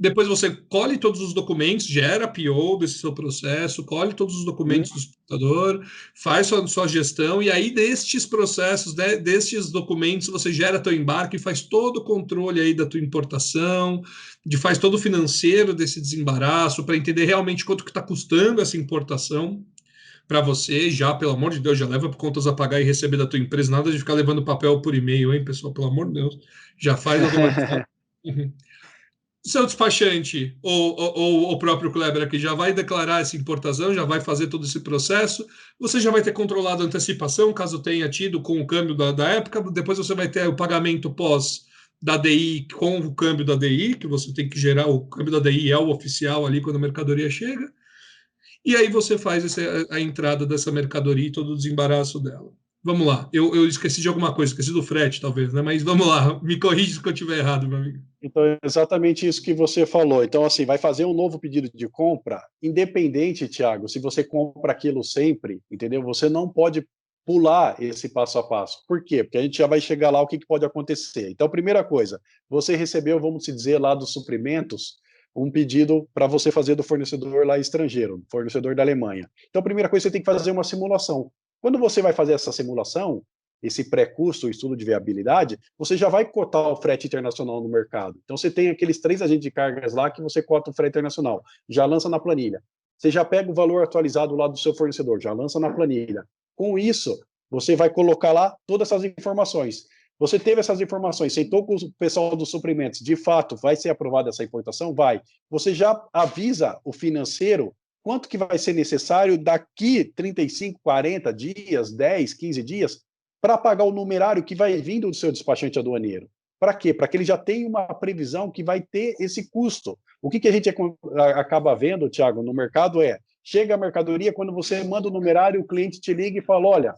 Depois você colhe todos os documentos, gera PO desse seu processo, colhe todos os documentos do exportador, faz sua gestão, e aí destes processos, né, destes documentos, você gera teu embarque, faz todo o controle aí da tua importação, faz todo o financeiro desse desembaraço, para entender realmente quanto que está custando essa importação para você, já, pelo amor de Deus, já leva por contas a pagar e receber da tua empresa, nada de ficar levando papel por e-mail, hein, pessoal, pelo amor de Deus, já faz automatizado. Seu despachante ou o próprio Kleber aqui já vai declarar essa importação, já vai fazer todo esse processo, você já vai ter controlado a antecipação, caso tenha tido com o câmbio da época, depois você vai ter o pagamento pós da DI com o câmbio da DI, que você tem que gerar, o câmbio da DI é o oficial ali quando a mercadoria chega, e aí você faz a entrada dessa mercadoria e todo o desembaraço dela. Vamos lá, eu esqueci de alguma coisa, esqueci do frete talvez, né? Mas vamos lá, me corrija se eu estiver errado, meu amigo. Então, é exatamente isso que você falou. Então, assim, vai fazer um novo pedido de compra, independente, Thiago, se você compra aquilo sempre, entendeu? Você não pode pular esse passo a passo. Por quê? Porque a gente já vai chegar lá, o que pode acontecer. Então, primeira coisa, você recebeu, vamos dizer, lá dos suprimentos, um pedido para você fazer do fornecedor lá estrangeiro, fornecedor da Alemanha. Então, a primeira coisa, você tem que fazer uma simulação. Quando você vai fazer essa simulação, esse pré-custo, o estudo de viabilidade, você já vai cotar o frete internacional no mercado. Então, você tem aqueles 3 agentes de cargas lá que você cota o frete internacional, já lança na planilha. Você já pega o valor atualizado lá do seu fornecedor, já lança na planilha. Com isso, você vai colocar lá todas essas informações. Você teve essas informações, sentou com o pessoal dos suprimentos, de fato, vai ser aprovada essa importação? Vai. Você já avisa o financeiro quanto que vai ser necessário daqui 35, 40 dias, 10, 15 dias, para pagar o numerário que vai vindo do seu despachante aduaneiro. Para quê? Para que ele já tenha uma previsão que vai ter esse custo. O que a gente acaba vendo, Thiago, no mercado chega a mercadoria, quando você manda o numerário, o cliente te liga e fala, olha,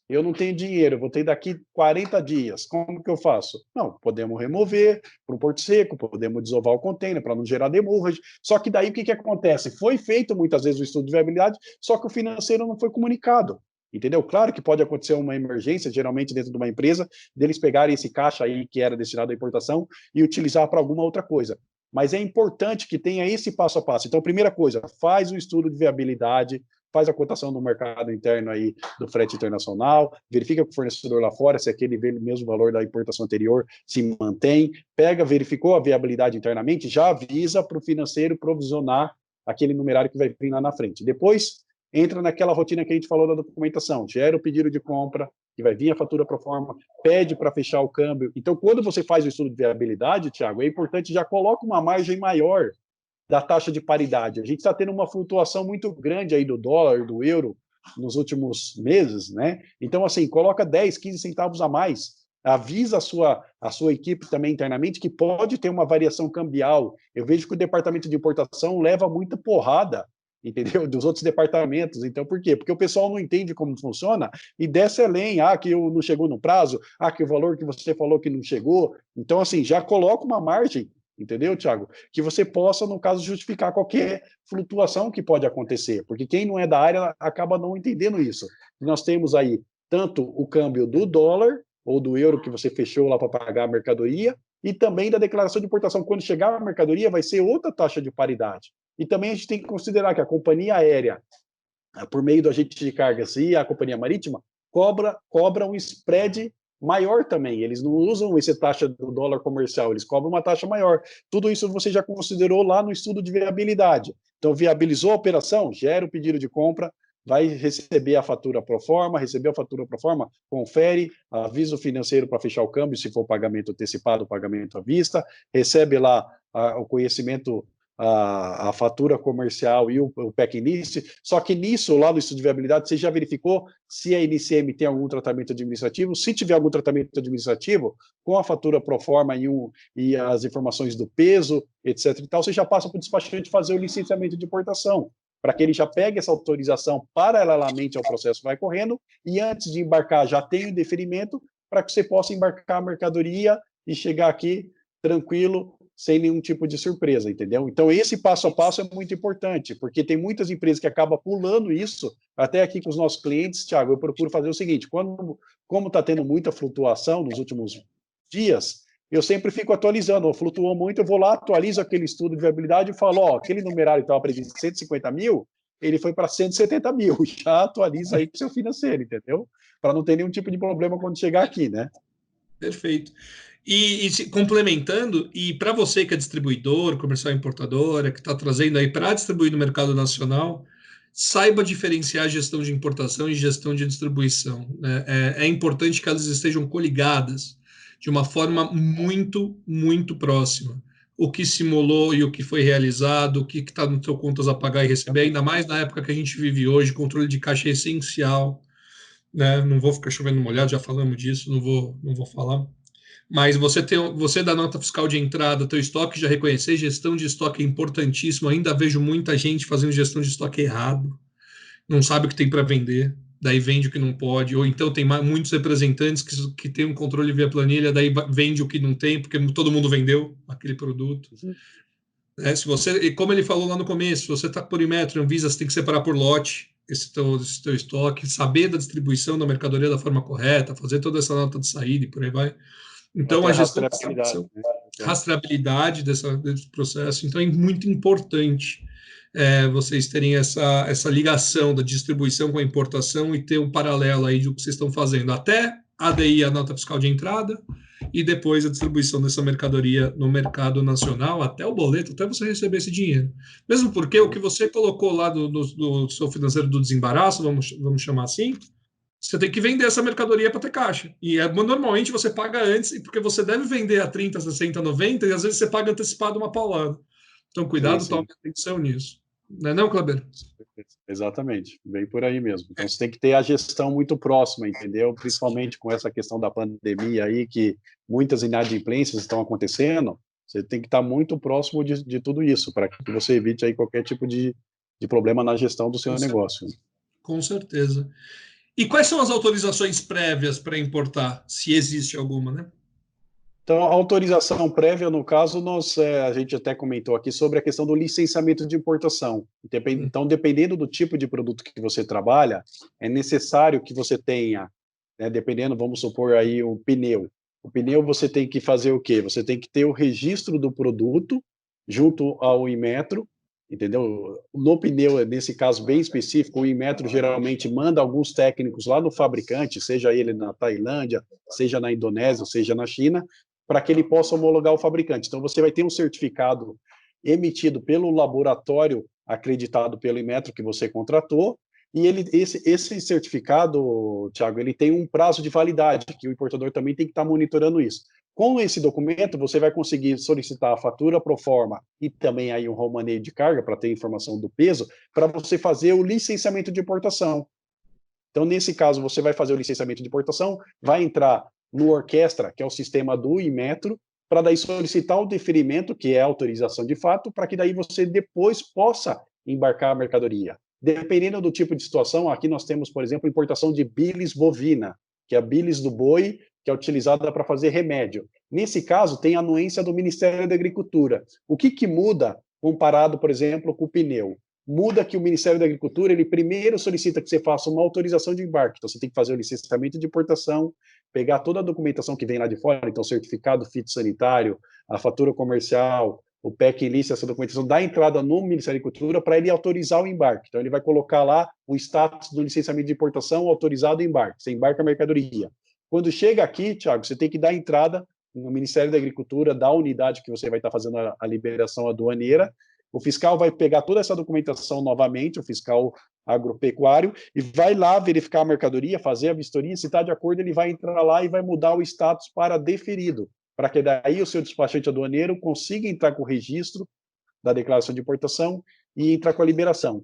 eu não tenho dinheiro, vou ter daqui 40 dias, como que eu faço? Não, podemos remover para o porto seco, podemos desovar o container para não gerar demurrage, só que daí o que acontece? Foi feito muitas vezes o estudo de viabilidade, só que o financeiro não foi comunicado, entendeu? Claro que pode acontecer uma emergência, geralmente dentro de uma empresa, deles pegarem esse caixa aí que era destinado à importação e utilizar para alguma outra coisa. Mas é importante que tenha esse passo a passo. Então, primeira coisa, faz o estudo de viabilidade, faz a cotação no mercado interno aí do frete internacional, verifica com o fornecedor lá fora se aquele mesmo valor da importação anterior se mantém, verificou a viabilidade internamente, já avisa para o financeiro provisionar aquele numerário que vai vir lá na frente. Depois, entra naquela rotina que a gente falou da documentação, gera o pedido de compra, que vai vir a fatura pro forma, pede para fechar o câmbio. Então, quando você faz o estudo de viabilidade, Thiago, é importante já coloca uma margem maior da taxa de paridade. A gente está tendo uma flutuação muito grande aí do dólar, do euro, nos últimos meses, né? Então, assim, coloca 10, 15 centavos a mais, avisa a sua equipe também internamente que pode ter uma variação cambial. Eu vejo que o departamento de importação leva muita porrada, entendeu? Dos outros departamentos. Então, por quê? Porque o pessoal não entende como funciona e desce além. Que não chegou no prazo, que o valor que você falou que não chegou. Então, assim, já coloca uma margem, entendeu, Thiago? Que você possa, no caso, justificar qualquer flutuação que pode acontecer, porque quem não é da área acaba não entendendo isso. Nós temos aí tanto o câmbio do dólar ou do euro que você fechou lá para pagar a mercadoria e também da declaração de importação. Quando chegar a mercadoria, vai ser outra taxa de paridade. E também a gente tem que considerar que a companhia aérea, por meio do agente de cargas e a companhia marítima, cobra um spread maior também. Eles não usam essa taxa do dólar comercial, eles cobram uma taxa maior. Tudo isso você já considerou lá no estudo de viabilidade. Então, viabilizou a operação, gera o pedido de compra, vai receber a fatura pro forma, recebeu a fatura pro forma, confere, avisa o financeiro para fechar o câmbio, se for pagamento antecipado, pagamento à vista, recebe lá o conhecimento, a fatura comercial e o PEC List, só que nisso, lá no estudo de viabilidade, você já verificou se a NCM tem algum tratamento administrativo? Se tiver algum tratamento administrativo, com a fatura pro forma e as informações do peso, etc. e tal, você já passa para o despachante fazer o licenciamento de importação, para que ele já pegue essa autorização paralelamente ao processo que vai correndo, e antes de embarcar já tem o deferimento, para que você possa embarcar a mercadoria e chegar aqui tranquilo, sem nenhum tipo de surpresa, entendeu? Então, esse passo a passo é muito importante, porque tem muitas empresas que acabam pulando isso. Até aqui com os nossos clientes, Thiago, eu procuro fazer o seguinte, como está tendo muita flutuação nos últimos dias, eu sempre fico atualizando, flutuou muito, eu vou lá, atualizo aquele estudo de viabilidade e falo, aquele numerário estava previsto 150 mil, ele foi para 170 mil, já atualiza aí com o seu financeiro, entendeu? Para não ter nenhum tipo de problema quando chegar aqui, né? Perfeito. Complementando, e para você que é distribuidor, comercial importadora, que está trazendo aí para distribuir no mercado nacional, saiba diferenciar gestão de importação e gestão de distribuição, né? É importante que elas estejam coligadas de uma forma muito, muito próxima. O que simulou e o que foi realizado, o que está no teu contas a pagar e receber, ainda mais na época que a gente vive hoje, controle de caixa é essencial, né? Não vou ficar chovendo molhado, já falamos disso, não vou falar. Mas você dá nota fiscal de entrada, teu estoque já reconhecer, gestão de estoque é importantíssimo. Ainda vejo muita gente fazendo gestão de estoque errado, não sabe o que tem para vender, daí vende o que não pode, ou então tem muitos representantes que têm um controle via planilha, daí vende o que não tem, porque todo mundo vendeu aquele produto. Se você, como ele falou lá no começo, se você está por Inmetro, Anvisa, você tem que separar por lote esse teu estoque, saber da distribuição da mercadoria da forma correta, fazer toda essa nota de saída e por aí vai. Então, a gestão de rastreabilidade desse processo, então é muito importante vocês terem essa ligação da distribuição com a importação e ter um paralelo aí do que vocês estão fazendo. Até ADI, a nota fiscal de entrada, e depois a distribuição dessa mercadoria no mercado nacional, até o boleto, até você receber esse dinheiro. Mesmo porque o que você colocou lá do seu financeiro do desembaraço, vamos chamar assim, você tem que vender essa mercadoria para ter caixa. E normalmente você paga antes, porque você deve vender a 30, 60, 90, e às vezes você paga antecipado uma paulada. Então, cuidado, tome atenção nisso. Não é não, Kleber? Exatamente, bem por aí mesmo. Então, você tem que ter a gestão muito próxima, entendeu? Principalmente com essa questão da pandemia aí, que muitas inadimplências estão acontecendo, você tem que estar muito próximo de tudo isso, para que você evite aí qualquer tipo de problema na gestão do seu negócio. Com certeza. E quais são as autorizações prévias para importar, se existe alguma, né? Então, a autorização prévia, no caso, a gente até comentou aqui sobre a questão do licenciamento de importação. Então, dependendo do tipo de produto que você trabalha, é necessário que você tenha, né, dependendo, vamos supor aí o pneu. O pneu você tem que fazer o quê? Você tem que ter o registro do produto junto ao Inmetro, entendeu? No pneu, nesse caso bem específico, o Inmetro geralmente manda alguns técnicos lá no fabricante, seja ele na Tailândia, seja na Indonésia, seja na China, para que ele possa homologar o fabricante. Então, você vai ter um certificado emitido pelo laboratório acreditado pelo Inmetro que você contratou, e esse certificado, Thiago, ele tem um prazo de validade, que o importador também tem que estar monitorando isso. Com esse documento, você vai conseguir solicitar a fatura pro forma e também aí um romaneio de carga, para ter informação do peso, para você fazer o licenciamento de importação. Então, nesse caso, você vai fazer o licenciamento de importação, vai entrar no Orquestra, que é o sistema do Inmetro, para daí solicitar o deferimento, que é a autorização de fato, para que daí você depois possa embarcar a mercadoria. Dependendo do tipo de situação, aqui nós temos, por exemplo, importação de bilis bovina, que é a bilis do boi, que é utilizada para fazer remédio. Nesse caso, tem a anuência do Ministério da Agricultura. O que muda comparado, por exemplo, com o pneu? Muda que o Ministério da Agricultura, ele primeiro solicita que você faça uma autorização de embarque. Então, você tem que fazer o licenciamento de importação, pegar toda a documentação que vem lá de fora, então, certificado fitossanitário, a fatura comercial, o PEC lista, essa documentação, dá entrada no Ministério da Agricultura para ele autorizar o embarque. Então, ele vai colocar lá o status do licenciamento de importação autorizado embarque. Você embarca a mercadoria. Quando chega aqui, Thiago, você tem que dar entrada no Ministério da Agricultura, da unidade que você vai estar fazendo a liberação aduaneira. O fiscal vai pegar toda essa documentação novamente, o fiscal agropecuário, e vai lá verificar a mercadoria, fazer a vistoria, se está de acordo, ele vai entrar lá e vai mudar o status para deferido, para que daí o seu despachante aduaneiro consiga entrar com o registro da declaração de importação e entrar com a liberação.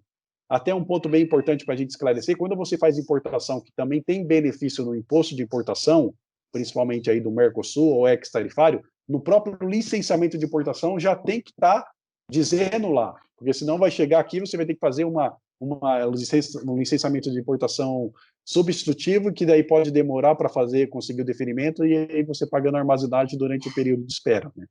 Até um ponto bem importante para a gente esclarecer, quando você faz importação, que também tem benefício no imposto de importação, principalmente aí do Mercosul ou ex-tarifário, no próprio licenciamento de importação já tem que estar dizendo lá, porque senão vai chegar aqui, você vai ter que fazer um licenciamento de importação substitutivo, que daí pode demorar para conseguir o deferimento, e aí você pagando a armazenagem durante o período de espera, né?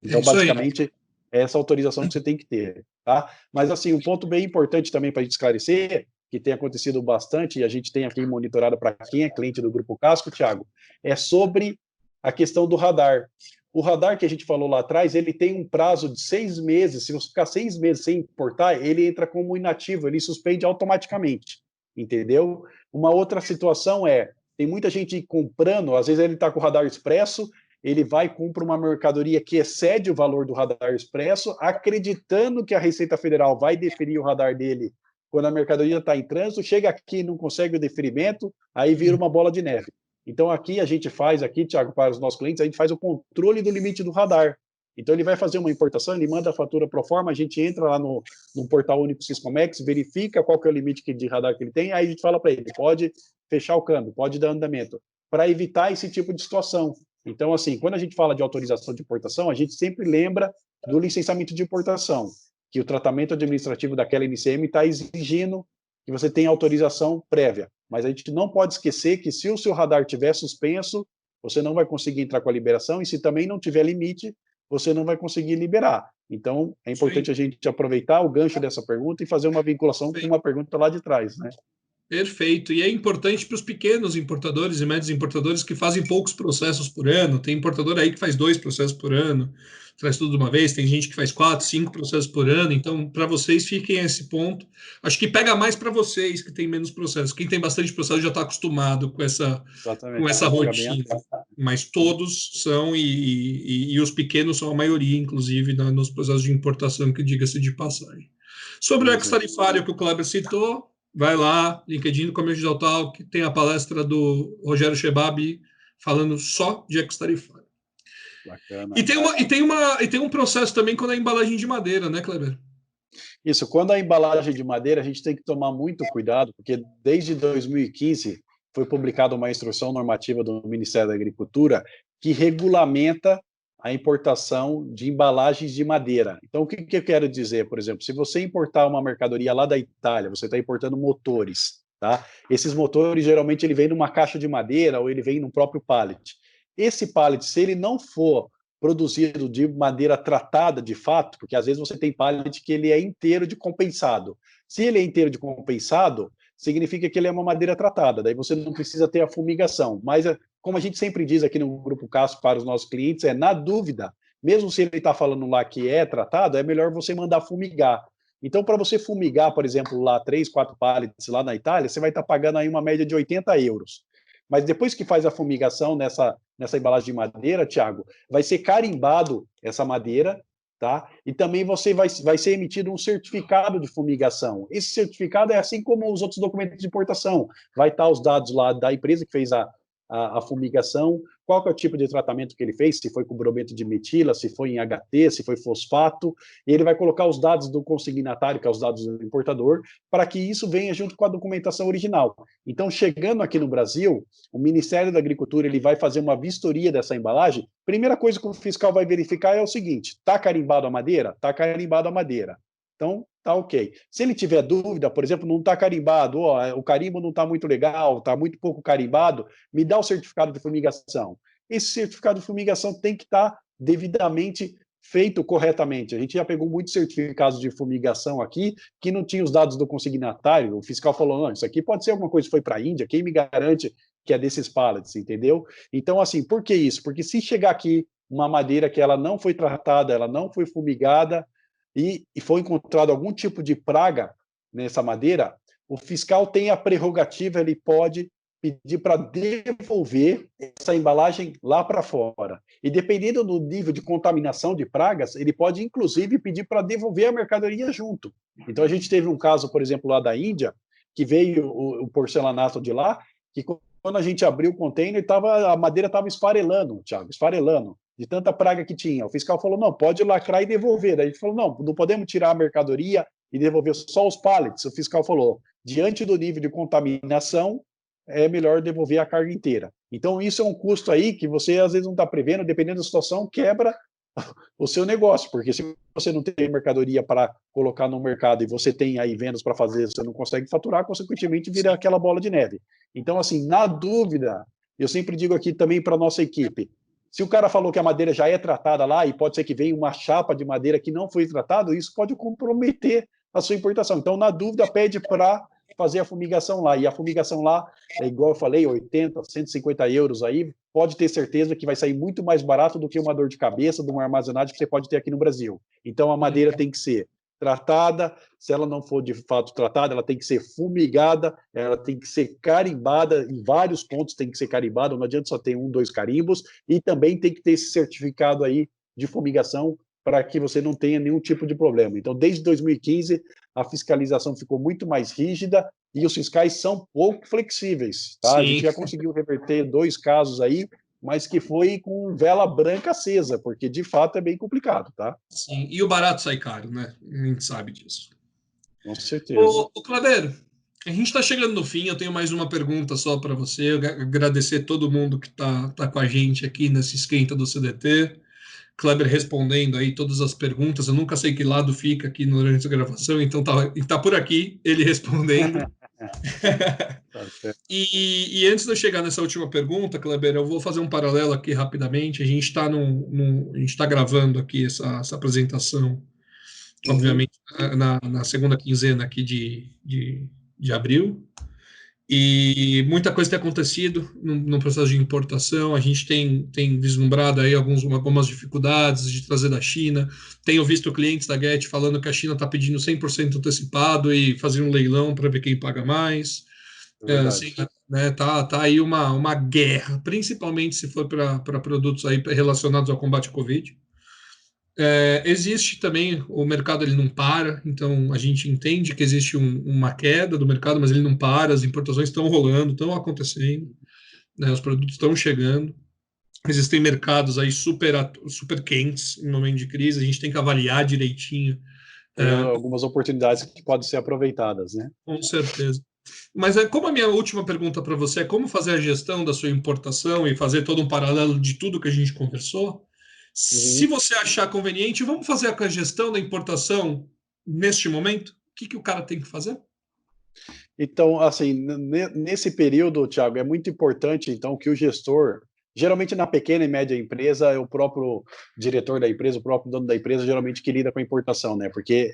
Então, basicamente, é essa autorização que você tem que ter, tá? Mas, assim, um ponto bem importante também para a gente esclarecer, que tem acontecido bastante, e a gente tem aqui monitorado para quem é cliente do Grupo Casco, Thiago, é sobre a questão do radar. O radar que a gente falou lá atrás, ele tem um prazo de 6 meses. Se você ficar 6 meses sem importar, ele entra como inativo, ele suspende automaticamente, entendeu? Uma outra situação tem muita gente comprando, às vezes ele está com o radar expresso, ele vai e compra uma mercadoria que excede o valor do radar expresso, acreditando que a Receita Federal vai deferir o radar dele quando a mercadoria está em trânsito, chega aqui e não consegue o deferimento, aí vira uma bola de neve. Então, aqui a gente faz, Thiago, para os nossos clientes, a gente faz o controle do limite do radar. Então, ele vai fazer uma importação, ele manda a fatura pro forma, a gente entra lá no portal único Siscomex, verifica qual que é o limite de radar que ele tem, aí a gente fala para ele, pode fechar o câmbio, pode dar andamento, para evitar esse tipo de situação. Então, assim, quando a gente fala de autorização de importação, a gente sempre lembra do licenciamento de importação, que o tratamento administrativo daquela NCM está exigindo que você tenha autorização prévia. Mas a gente não pode esquecer que se o seu radar estiver suspenso, você não vai conseguir entrar com a liberação, e se também não tiver limite, você não vai conseguir liberar. Então, é importante a gente aproveitar o gancho dessa pergunta e fazer uma vinculação com uma pergunta lá de trás, né? Perfeito. E é importante para os pequenos importadores e médios importadores que fazem poucos processos por ano. Tem importador aí que faz 2 processos por ano. traz tudo de uma vez, tem gente que faz 4, 5 processos por ano, então, para vocês, fiquem a esse ponto. Acho que pega mais para vocês que tem menos processos. Quem tem bastante processo já está acostumado com essa rotina, mas todos são, e os pequenos são a maioria, inclusive, nos processos de importação, que diga-se de passagem. Sobre o ex-tarifário que o Kleber citou, vai lá, LinkedIn do Comércio Digital, que tem a palestra do Rogério Shebab falando só de ex-tarifário. Bacana. E tem um processo também quando é embalagem de madeira, né, Kleber? Isso, quando a embalagem de madeira, a gente tem que tomar muito cuidado, porque desde 2015 foi publicada uma instrução normativa do Ministério da Agricultura que regulamenta a importação de embalagens de madeira. Então, o que eu quero dizer, por exemplo, se você importar uma mercadoria lá da Itália, você está importando motores, tá? Esses motores, geralmente, ele vem numa caixa de madeira ou ele vem no próprio pallet. Esse pallet, se ele não for produzido de madeira tratada de fato, porque às vezes você tem pallet que ele é inteiro de compensado. Se ele é inteiro de compensado, significa que ele é uma madeira tratada, daí você não precisa ter a fumigação. Mas, como a gente sempre diz aqui no Grupo Casco para os nossos clientes, na dúvida, mesmo se ele está falando lá que é tratado, é melhor você mandar fumigar. Então, para você fumigar, por exemplo, lá 3, 4 pallets lá na Itália, você vai estar pagando aí uma média de 80 euros. Mas depois que faz a fumigação nessa embalagem de madeira, Thiago, vai ser carimbado essa madeira, tá? E também vai ser emitido um certificado de fumigação. Esse certificado é assim como os outros documentos de importação. Vai estar os dados lá da empresa que fez a fumigação, qual que é o tipo de tratamento que ele fez, se foi com brometo de metila, se foi em HT, se foi fosfato, e ele vai colocar os dados do consignatário, que é os dados do importador, para que isso venha junto com a documentação original. Então, chegando aqui no Brasil, o Ministério da Agricultura ele vai fazer uma vistoria dessa embalagem. Primeira coisa que o fiscal vai verificar é o seguinte: está carimbado a madeira? Está carimbado a madeira. Então, tá ok. Se ele tiver dúvida, por exemplo, não está carimbado, o carimbo não está muito legal, está muito pouco carimbado, me dá o certificado de fumigação. Esse certificado de fumigação tem que estar devidamente feito corretamente. A gente já pegou muitos certificados de fumigação aqui que não tinha os dados do consignatário. O fiscal falou, não, isso aqui pode ser alguma coisa que foi para a Índia, quem me garante que é desses pallets, entendeu? Então, assim, por que isso? Porque se chegar aqui uma madeira que ela não foi tratada, ela não foi fumigada, e foi encontrado algum tipo de praga nessa madeira, o fiscal tem a prerrogativa, ele pode pedir para devolver essa embalagem lá para fora. E dependendo do nível de contaminação de pragas, ele pode, inclusive, pedir para devolver a mercadoria junto. Então, a gente teve um caso, por exemplo, lá da Índia, que veio o porcelanato de lá, que quando a gente abriu o container, a madeira estava esfarelando, Thiago, esfarelando, de tanta praga que tinha. O fiscal falou, não, pode lacrar e devolver. Daí a gente falou, não podemos tirar a mercadoria e devolver só os pallets. O fiscal falou, diante do nível de contaminação, é melhor devolver a carga inteira. Então, isso é um custo aí que você, às vezes, não está prevendo, dependendo da situação, quebra o seu negócio, porque se você não tem mercadoria para colocar no mercado e você tem aí vendas para fazer, você não consegue faturar, consequentemente vira aquela bola de neve. Então, assim, na dúvida, eu sempre digo aqui também para a nossa equipe, se o cara falou que a madeira já é tratada lá e pode ser que venha uma chapa de madeira que não foi tratada, isso pode comprometer a sua importação. Então, na dúvida, pede para fazer a fumigação lá. E a fumigação lá, é igual eu falei, 80, 150 euros aí, pode ter certeza que vai sair muito mais barato do que uma dor de cabeça de uma armazenagem que você pode ter aqui no Brasil. Então, a madeira tem que ser tratada, se ela não for de fato tratada, ela tem que ser fumigada, ela tem que ser carimbada, em vários pontos tem que ser carimbada, não adianta só ter 1, 2 carimbos, e também tem que ter esse certificado aí de fumigação para que você não tenha nenhum tipo de problema. Então, desde 2015, a fiscalização ficou muito mais rígida e os fiscais são pouco flexíveis, tá? A gente já conseguiu reverter 2 casos aí, mas que foi com vela branca acesa, porque de fato é bem complicado, tá? Sim, e o barato sai caro, né? A gente sabe disso. Com certeza. Ô Kleber, a gente está chegando no fim, eu tenho mais uma pergunta só para você, eu agradecer todo mundo que tá com a gente aqui nesse esquenta do CDT, Kleber respondendo aí todas as perguntas, eu nunca sei que lado fica aqui durante a gravação, então tá por aqui, ele respondendo. E antes de eu chegar nessa última pergunta, Kleber, eu vou fazer um paralelo aqui rapidamente. A gente está gravando aqui essa apresentação, obviamente, na segunda quinzena aqui de abril. E muita coisa tem acontecido no processo de importação. A gente tem vislumbrado aí algumas dificuldades de trazer da China. Tenho visto clientes da Get falando que a China está pedindo 100% antecipado e fazendo um leilão para ver quem paga mais. É Assim, verdade. né, tá aí uma guerra, principalmente se for para produtos aí relacionados ao combate à Covid. Existe também, o mercado ele não para, então a gente entende que existe uma queda do mercado, mas ele não para, as importações estão rolando, estão acontecendo, né, os produtos estão chegando. Existem mercados aí super quentes em momento de crise, a gente tem que avaliar direitinho, Tem algumas oportunidades que podem ser aproveitadas, né? com certeza. Mas como a minha última pergunta para você é como fazer a gestão da sua importação e fazer todo um paralelo de tudo que a gente conversou, se Uhum. você achar conveniente, vamos fazer a gestão da importação neste momento? O que o cara tem que fazer? Então, assim, nesse período, Thiago, é muito importante, então, que o gestor, geralmente na pequena e média empresa, é o próprio diretor da empresa, o próprio dono da empresa, geralmente que lida com a importação, né? Porque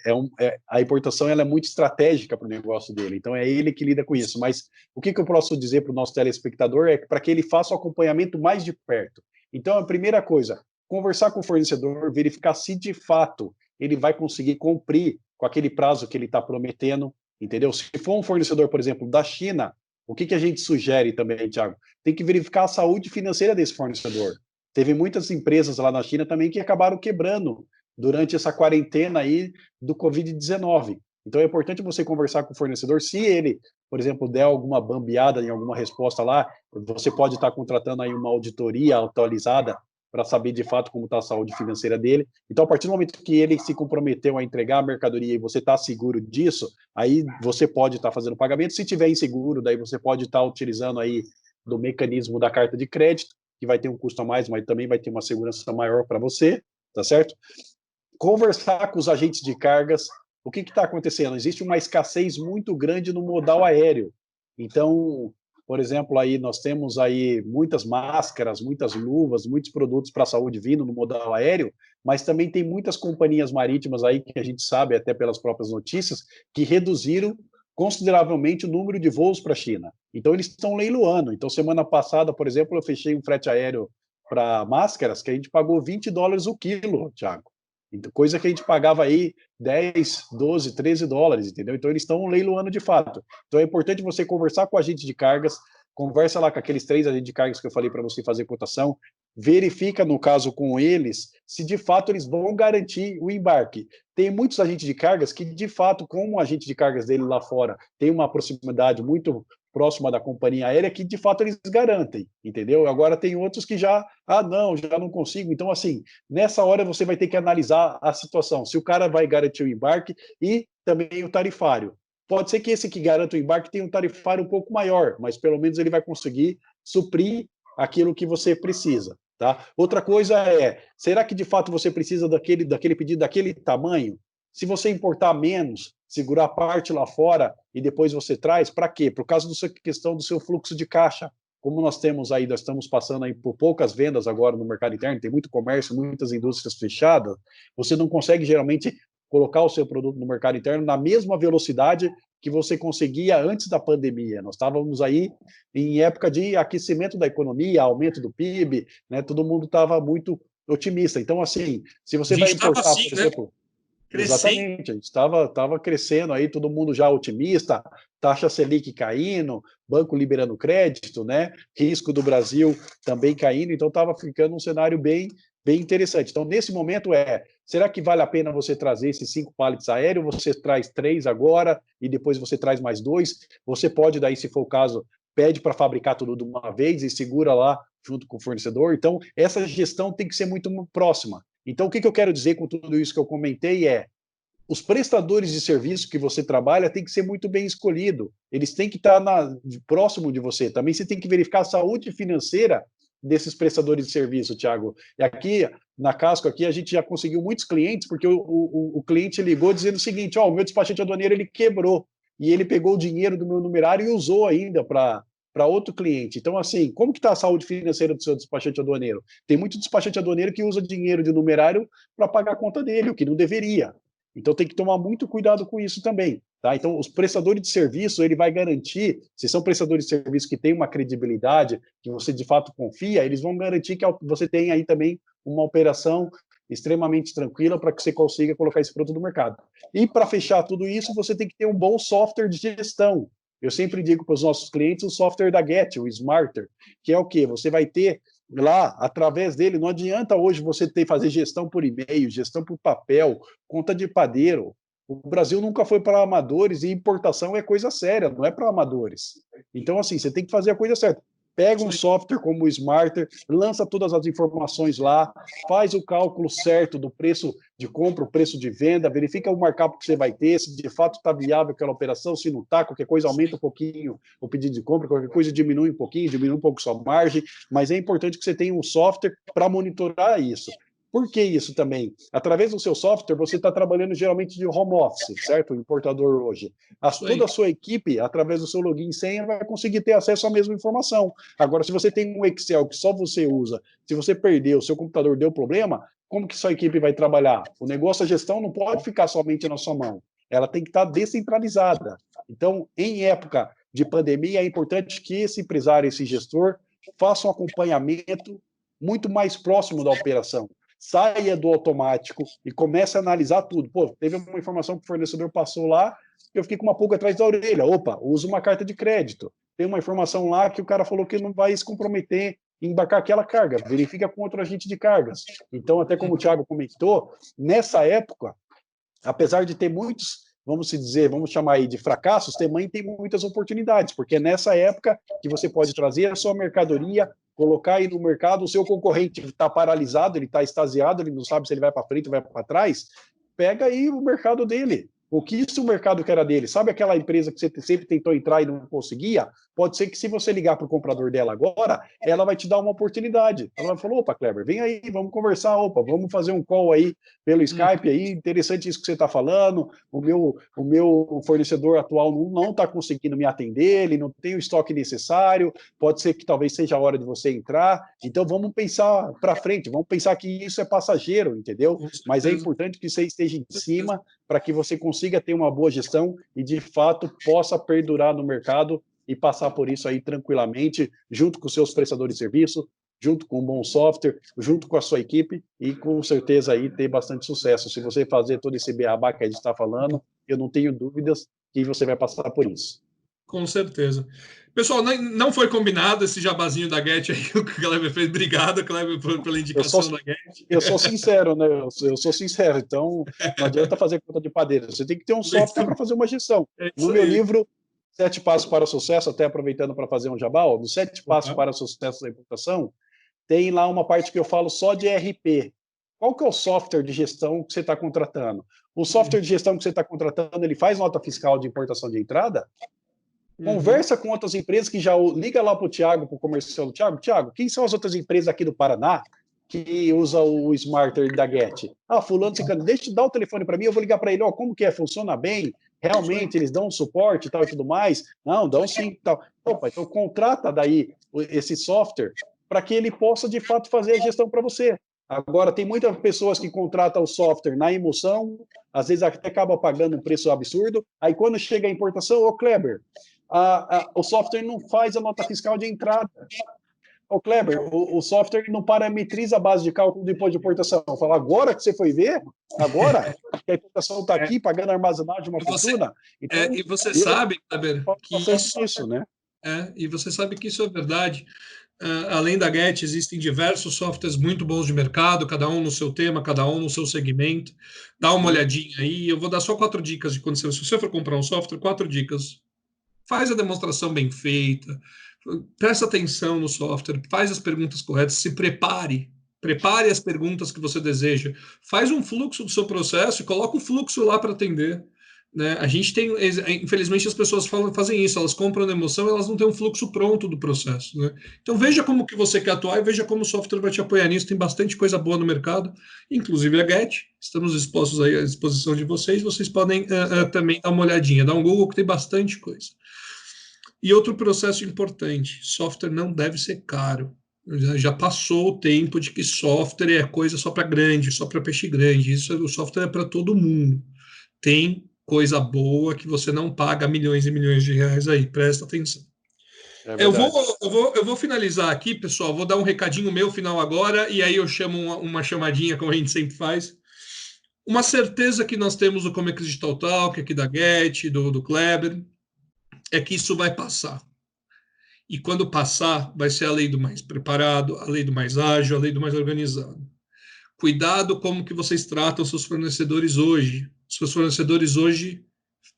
a importação ela é muito estratégica para o negócio dele, então é ele que lida com isso. Mas o que eu posso dizer para o nosso telespectador é para que ele faça o acompanhamento mais de perto. Então, a primeira coisa, conversar com o fornecedor, verificar se de fato ele vai conseguir cumprir com aquele prazo que ele está prometendo, entendeu? Se for um fornecedor, por exemplo, da China, o que a gente sugere também, Thiago? Tem que verificar a saúde financeira desse fornecedor. Teve muitas empresas lá na China também que acabaram quebrando durante essa quarentena aí do Covid-19. Então é importante você conversar com o fornecedor. Se ele, por exemplo, der alguma bambeada em alguma resposta lá, você pode estar contratando aí uma auditoria atualizada para saber de fato como está a saúde financeira dele. Então, a partir do momento que ele se comprometeu a entregar a mercadoria e você está seguro disso, aí você pode estar fazendo pagamento. Se tiver inseguro, daí você pode estar utilizando aí do mecanismo da carta de crédito, que vai ter um custo a mais, mas também vai ter uma segurança maior para você, tá certo? Conversar com os agentes de cargas. O que está acontecendo? Existe uma escassez muito grande no modal aéreo. Então, por exemplo, aí nós temos aí muitas máscaras, muitas luvas, muitos produtos para a saúde vindo no modal aéreo, mas também tem muitas companhias marítimas aí que a gente sabe até pelas próprias notícias que reduziram consideravelmente o número de voos para a China. Então eles estão leiloando. Então semana passada, por exemplo, eu fechei um frete aéreo para máscaras que a gente pagou US$ 20 o quilo, Thiago. Então, coisa que a gente pagava aí 10, 12, 13 dólares, entendeu? Então eles estão leiloando de fato. Então é importante você conversar com o agente de cargas, conversa lá com aqueles 3 agentes de cargas que eu falei para você fazer cotação, verifica no caso com eles se de fato eles vão garantir o embarque. Tem muitos agentes de cargas que de fato, como o agente de cargas dele lá fora tem uma proximidade muito próxima da companhia aérea, que de fato eles garantem, entendeu? Agora tem outros que não, já não consigo. Então, assim, nessa hora você vai ter que analisar a situação, se o cara vai garantir o embarque e também o tarifário. Pode ser que esse que garanta o embarque tenha um tarifário um pouco maior, mas pelo menos ele vai conseguir suprir aquilo que você precisa. Tá? Outra coisa será que de fato você precisa daquele pedido daquele tamanho? Se você importar menos, segurar parte lá fora e depois você traz, para quê? Por causa da questão do seu fluxo de caixa. Como nós estamos passando aí por poucas vendas agora no mercado interno, tem muito comércio, muitas indústrias fechadas, você não consegue geralmente colocar o seu produto no mercado interno na mesma velocidade que você conseguia antes da pandemia. Nós estávamos aí em época de aquecimento da economia, aumento do PIB, né? Todo mundo estava muito otimista. Então, assim, se A você gente vai estava importar, assim, por né? exemplo, Crescendo. exatamente, a gente estava crescendo aí, todo mundo já otimista, taxa Selic caindo, banco liberando crédito, né? Risco do Brasil também caindo, então estava ficando um cenário bem interessante. Então, nesse momento será que vale a pena você trazer esses 5 pallets aéreos? Você traz 3 agora e depois você traz mais 2? Você pode, daí, se for o caso, pede para fabricar tudo de uma vez e segura lá junto com o fornecedor. Então, essa gestão tem que ser muito próxima. Então, o que eu quero dizer com tudo isso que eu comentei os prestadores de serviço que você trabalha têm que ser muito bem escolhido. Eles têm que estar próximo de você. Também você tem que verificar a saúde financeira desses prestadores de serviço, Thiago. E aqui, na Casco, aqui, a gente já conseguiu muitos clientes, porque o cliente ligou dizendo o seguinte, o meu despachante aduaneiro ele quebrou, e ele pegou o dinheiro do meu numerário e usou ainda para outro cliente. Então, assim, como que está a saúde financeira do seu despachante aduaneiro? Tem muito despachante aduaneiro que usa dinheiro de numerário para pagar a conta dele, o que não deveria. Então tem que tomar muito cuidado com isso também. Tá? Então, os prestadores de serviço, ele vai garantir, se são prestadores de serviço que têm uma credibilidade, que você de fato confia, eles vão garantir que você tem aí também uma operação extremamente tranquila para que você consiga colocar esse produto no mercado. E para fechar tudo isso, você tem que ter um bom software de gestão. Eu sempre digo para os nossos clientes o software da Get, o Smarter, que é o quê? Você vai ter lá, através dele, não adianta hoje você fazer gestão por e-mail, gestão por papel, conta de padeiro. O Brasil nunca foi para amadores e importação é coisa séria, não é para amadores. Então, assim, você tem que fazer a coisa certa. Pega um software como o Smarter, lança todas as informações lá, faz o cálculo certo do preço de compra, o preço de venda, verifica o markup que você vai ter, se de fato está viável aquela operação, se não está, qualquer coisa aumenta um pouquinho o pedido de compra, qualquer coisa diminui um pouquinho, diminui um pouco sua margem, mas é importante que você tenha um software para monitorar isso. Por que isso também? Através do seu software, você está trabalhando geralmente de home office, certo? O importador hoje. Toda a sua equipe, através do seu login e senha, vai conseguir ter acesso à mesma informação. Agora, se você tem um Excel que só você usa, se você perdeu, o seu computador deu problema, como que sua equipe vai trabalhar? O negócio, a gestão não pode ficar somente na sua mão. Ela tem que estar descentralizada. Então, em época de pandemia, é importante que esse empresário, esse gestor, faça um acompanhamento muito mais próximo da operação. Saia do automático e comece a analisar tudo. Pô, teve uma informação que o fornecedor passou lá, eu fiquei com uma pulga atrás da orelha. Opa, usa uma carta de crédito. Tem uma informação lá que o cara falou que não vai se comprometer em embarcar aquela carga. Verifica com outro agente de cargas. Então, até como o Thiago comentou, nessa época, apesar de ter muitos, vamos dizer, vamos chamar aí de fracassos, também tem muitas oportunidades, porque é nessa época que você pode trazer a sua mercadoria, colocar aí no mercado, o seu concorrente está paralisado, ele está extasiado, ele não sabe se ele vai para frente ou vai para trás, pega aí o mercado dele. O que isso o mercado que era dele? Sabe aquela empresa que você sempre tentou entrar e não conseguia? Pode ser que se você ligar para o comprador dela agora, ela vai te dar uma oportunidade. Ela vai falar, opa, Kleber, vem aí, vamos conversar, opa, vamos fazer um call aí pelo Skype aí, interessante isso que você está falando, o meu fornecedor atual não está conseguindo me atender, ele não tem o estoque necessário, pode ser que talvez seja a hora de você entrar, então vamos pensar para frente, vamos pensar que isso é passageiro, entendeu? Mas é importante que você esteja em cima para que você consiga ter uma boa gestão e, de fato, possa perdurar no mercado e passar por isso aí tranquilamente, junto com os seus prestadores de serviço, junto com um bom software, junto com a sua equipe e, com certeza, aí ter bastante sucesso. Se você fazer todo esse beabá que a gente está falando, eu não tenho dúvidas que você vai passar por isso. Com certeza. Pessoal, não foi combinado esse jabazinho da Get aí que o Kleber fez. Obrigado, Kleber, pela indicação da Get. Eu sou sincero, né? Eu sou sincero, então não adianta fazer conta de padeiro. Você tem que ter um software para fazer uma gestão. No meu livro, 7 Passos para o Sucesso, até aproveitando para fazer um jabá, nos 7 Passos para o Sucesso da Importação, tem lá uma parte que eu falo só de ERP. Qual que é o software de gestão que você está contratando? O software de gestão que você está contratando, ele faz nota fiscal de importação de entrada? Conversa com outras empresas que já liga lá para o Thiago, para o comercial do Thiago. Thiago, quem são as outras empresas aqui do Paraná que usa o Smarter da Get? Fulano, deixa eu dar o telefone para mim, eu vou ligar para ele, como que é, funciona bem? Realmente eles dão suporte e tal e tudo mais? Não, dão sim, tal. Opa, então contrata daí esse software para que ele possa de fato fazer a gestão para você. Agora, tem muitas pessoas que contratam o software na emoção, às vezes até acaba pagando um preço absurdo, aí quando chega a importação, Kleber, o software não faz a nota fiscal de entrada. Kleber, o software não parametriza a base de cálculo depois de importação. Fala, agora que você foi ver? Agora que a importação está aqui, pagando armazenagem de uma fortuna? Então, e você sabe, Kleber, que isso, né? E você sabe que isso é verdade. Além da Get, existem diversos softwares muito bons de mercado, cada um no seu tema, cada um no seu segmento. Dá uma olhadinha aí. Eu vou dar só 4 dicas de quando se você for comprar um software, 4 dicas. Faz a demonstração bem feita, presta atenção no software, faz as perguntas corretas, se prepare as perguntas que você deseja, faz um fluxo do seu processo e coloca o fluxo lá para atender. Né? A gente tem, infelizmente, as pessoas fazem isso, elas compram na emoção, elas não têm um fluxo pronto do processo. Né? Então veja como que você quer atuar e veja como o software vai te apoiar nisso. Tem bastante coisa boa no mercado, inclusive a Get. Estamos dispostos aí à disposição de vocês. Vocês podem também dar uma olhadinha, dar um Google que tem bastante coisa. E outro processo importante, software não deve ser caro. Já passou o tempo de que software é coisa só para grande, só para peixe grande. O software é para todo mundo. tem coisa boa que você não paga milhões e milhões de reais aí, presta atenção. Eu vou finalizar aqui, pessoal, vou dar um recadinho meu final agora, e aí eu chamo uma chamadinha, como a gente sempre faz. Uma certeza que nós temos no Comex Digital Talk, aqui da Get, do Kleber, é que isso vai passar. E quando passar, vai ser a lei do mais preparado, a lei do mais ágil, a lei do mais organizado. Cuidado como que vocês tratam seus fornecedores hoje. Seus fornecedores hoje,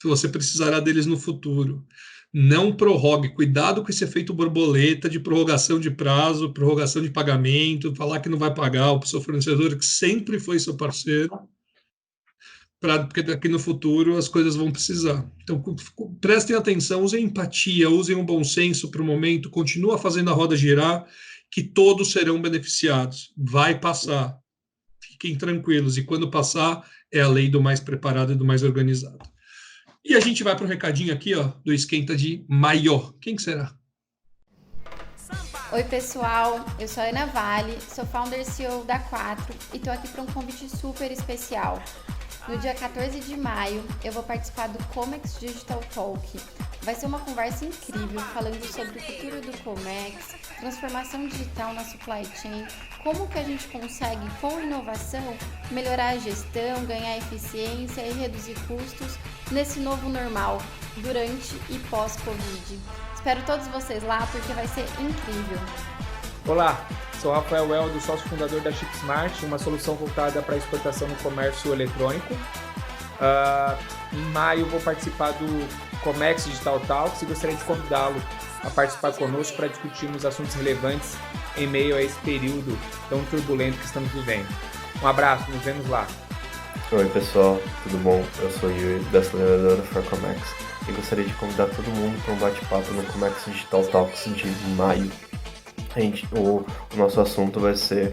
você precisará deles no futuro. Não prorrogue. Cuidado com esse efeito borboleta de prorrogação de prazo, prorrogação de pagamento, falar que não vai pagar o seu fornecedor, que sempre foi seu parceiro, porque daqui no futuro as coisas vão precisar. Então, prestem atenção, usem empatia, usem um bom senso para o momento, continua fazendo a roda girar, que todos serão beneficiados. Vai passar. Fiquem tranquilos. E quando passar, é a lei do mais preparado e do mais organizado. E a gente vai para o recadinho aqui, ó, do Esquenta de Maio. Quem que será? Oi, pessoal. Eu sou a Ana Vale, sou founder e CEO da 4 e estou aqui para um convite super especial. No dia 14 de maio, eu vou participar do Comex Digital Talk. Vai ser uma conversa incrível falando sobre o futuro do Comex, transformação digital na supply chain, como que a gente consegue, com inovação, melhorar a gestão, ganhar eficiência e reduzir custos nesse novo normal, durante e pós-Covid. Espero todos vocês lá porque vai ser incrível. Olá, sou Rafael Eldo, sócio fundador da Chipsmart, uma solução voltada para a exportação no comércio eletrônico. Em maio vou participar do Comex Digital Talks e gostaria de convidá-lo a participar conosco para discutirmos assuntos relevantes em meio a esse período tão turbulento que estamos vivendo. Um abraço, nos vemos lá. Oi pessoal, tudo bom? Eu sou o Yuri, da aceleradora For Comex, e gostaria de convidar todo mundo para um bate-papo no Comex Digital Talks de maio. O nosso assunto vai ser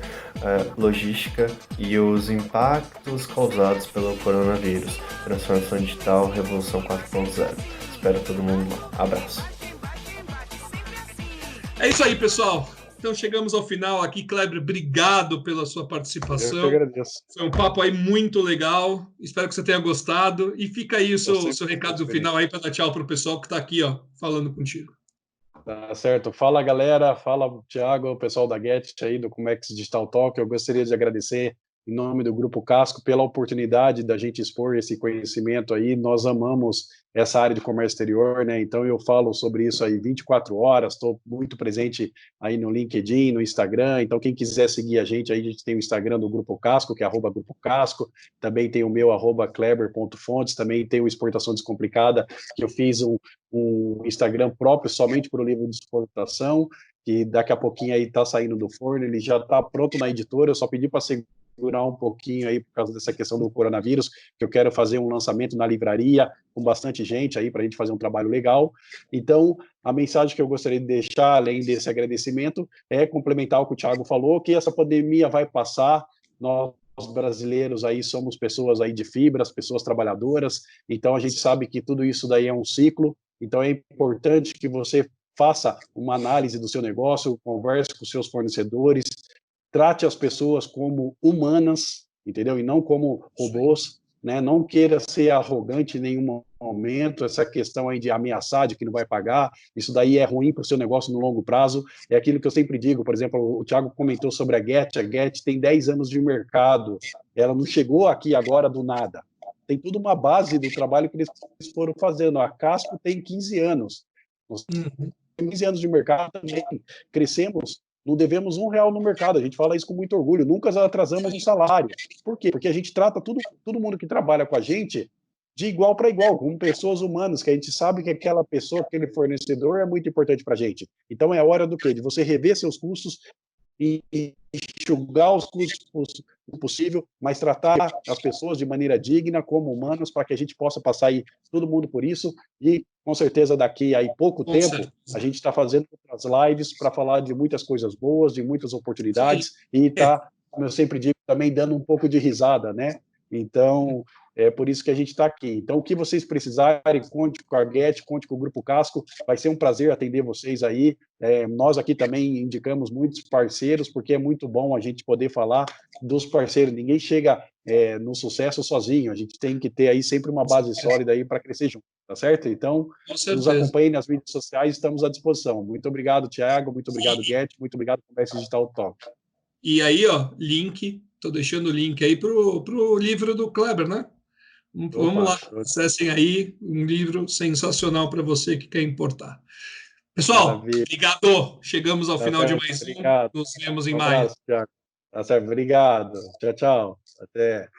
logística e os impactos causados pelo coronavírus, transformação digital, revolução 4.0. Espero todo mundo lá. Abraço. É isso aí, pessoal. Então chegamos ao final aqui. Kleber, obrigado pela sua participação. Eu que agradeço. Foi um papo aí muito legal. Espero que você tenha gostado. E fica aí o seu recado final aí para dar tchau para o pessoal que está aqui, ó, falando contigo. Tá certo. Fala, galera. Fala, Thiago, o pessoal da Get aí do Comex Digital Talk. Eu gostaria de agradecer em nome do Grupo Casco pela oportunidade da gente expor esse conhecimento aí. Nós amamos essa área de comércio exterior, né? Então eu falo sobre isso aí 24 horas, estou muito presente aí no LinkedIn, no Instagram. Então quem quiser seguir a gente aí, a gente tem o Instagram do Grupo Casco, que é @Grupo Casco, também tem o meu @Kleber.Fontes, também tem o Exportação Descomplicada, que eu fiz um Instagram próprio somente para o livro de exportação, que daqui a pouquinho aí está saindo do forno, ele já está pronto na editora, eu só pedi para segurar um pouquinho aí por causa dessa questão do coronavírus, que eu quero fazer um lançamento na livraria com bastante gente aí para a gente fazer um trabalho legal. Então, a mensagem que eu gostaria de deixar, além desse agradecimento, é complementar o que o Thiago falou, que essa pandemia vai passar, nós brasileiros aí somos pessoas aí de fibras, pessoas trabalhadoras, então a gente sabe que tudo isso daí é um ciclo, então é importante que você faça uma análise do seu negócio, converse com seus fornecedores, trate as pessoas como humanas, entendeu? E não como robôs, né? Não queira ser arrogante em nenhum momento, essa questão aí de ameaçar, de que não vai pagar, isso daí é ruim para o seu negócio no longo prazo, é aquilo que eu sempre digo, por exemplo, o Thiago comentou sobre a Get tem 10 anos de mercado, ela não chegou aqui agora do nada, tem tudo uma base do trabalho que eles foram fazendo, a Casco tem 15 anos, nós temos 15 anos de mercado também, crescemos, não devemos R$1 no mercado, a gente fala isso com muito orgulho, nunca atrasamos um salário. Por quê? Porque a gente trata todo mundo que trabalha com a gente de igual para igual, como pessoas humanas, que a gente sabe que aquela pessoa, aquele fornecedor é muito importante para a gente. Então é hora do quê? De você rever seus custos e enxugar os custos possível, mas tratar as pessoas de maneira digna, como humanos, para que a gente possa passar aí todo mundo por isso, e com certeza daqui a pouco tempo, a gente está fazendo outras lives para falar de muitas coisas boas, de muitas oportunidades, e está, como eu sempre digo, também dando um pouco de risada, né? Então, é por isso que a gente está aqui. Então, o que vocês precisarem, conte com a Get, conte com o Grupo Casco, vai ser um prazer atender vocês aí. Nós aqui também indicamos muitos parceiros, porque é muito bom a gente poder falar dos parceiros. Ninguém chega no sucesso sozinho, a gente tem que ter aí sempre uma base sólida aí para crescer junto, tá certo? Então, nos acompanhe nas mídias sociais, estamos à disposição. Muito obrigado, Thiago, muito obrigado, Guedes, muito obrigado, Comércio Digital Talk. E aí, ó, link, estou deixando o link aí para o livro do Kleber, né? Vamos lá, acessem aí, um livro sensacional para você que quer importar. Pessoal, obrigado. Chegamos ao final de mais um. Nos vemos em maio. Abraço, Thiago. Tá certo, obrigado. Tchau, tchau. Até.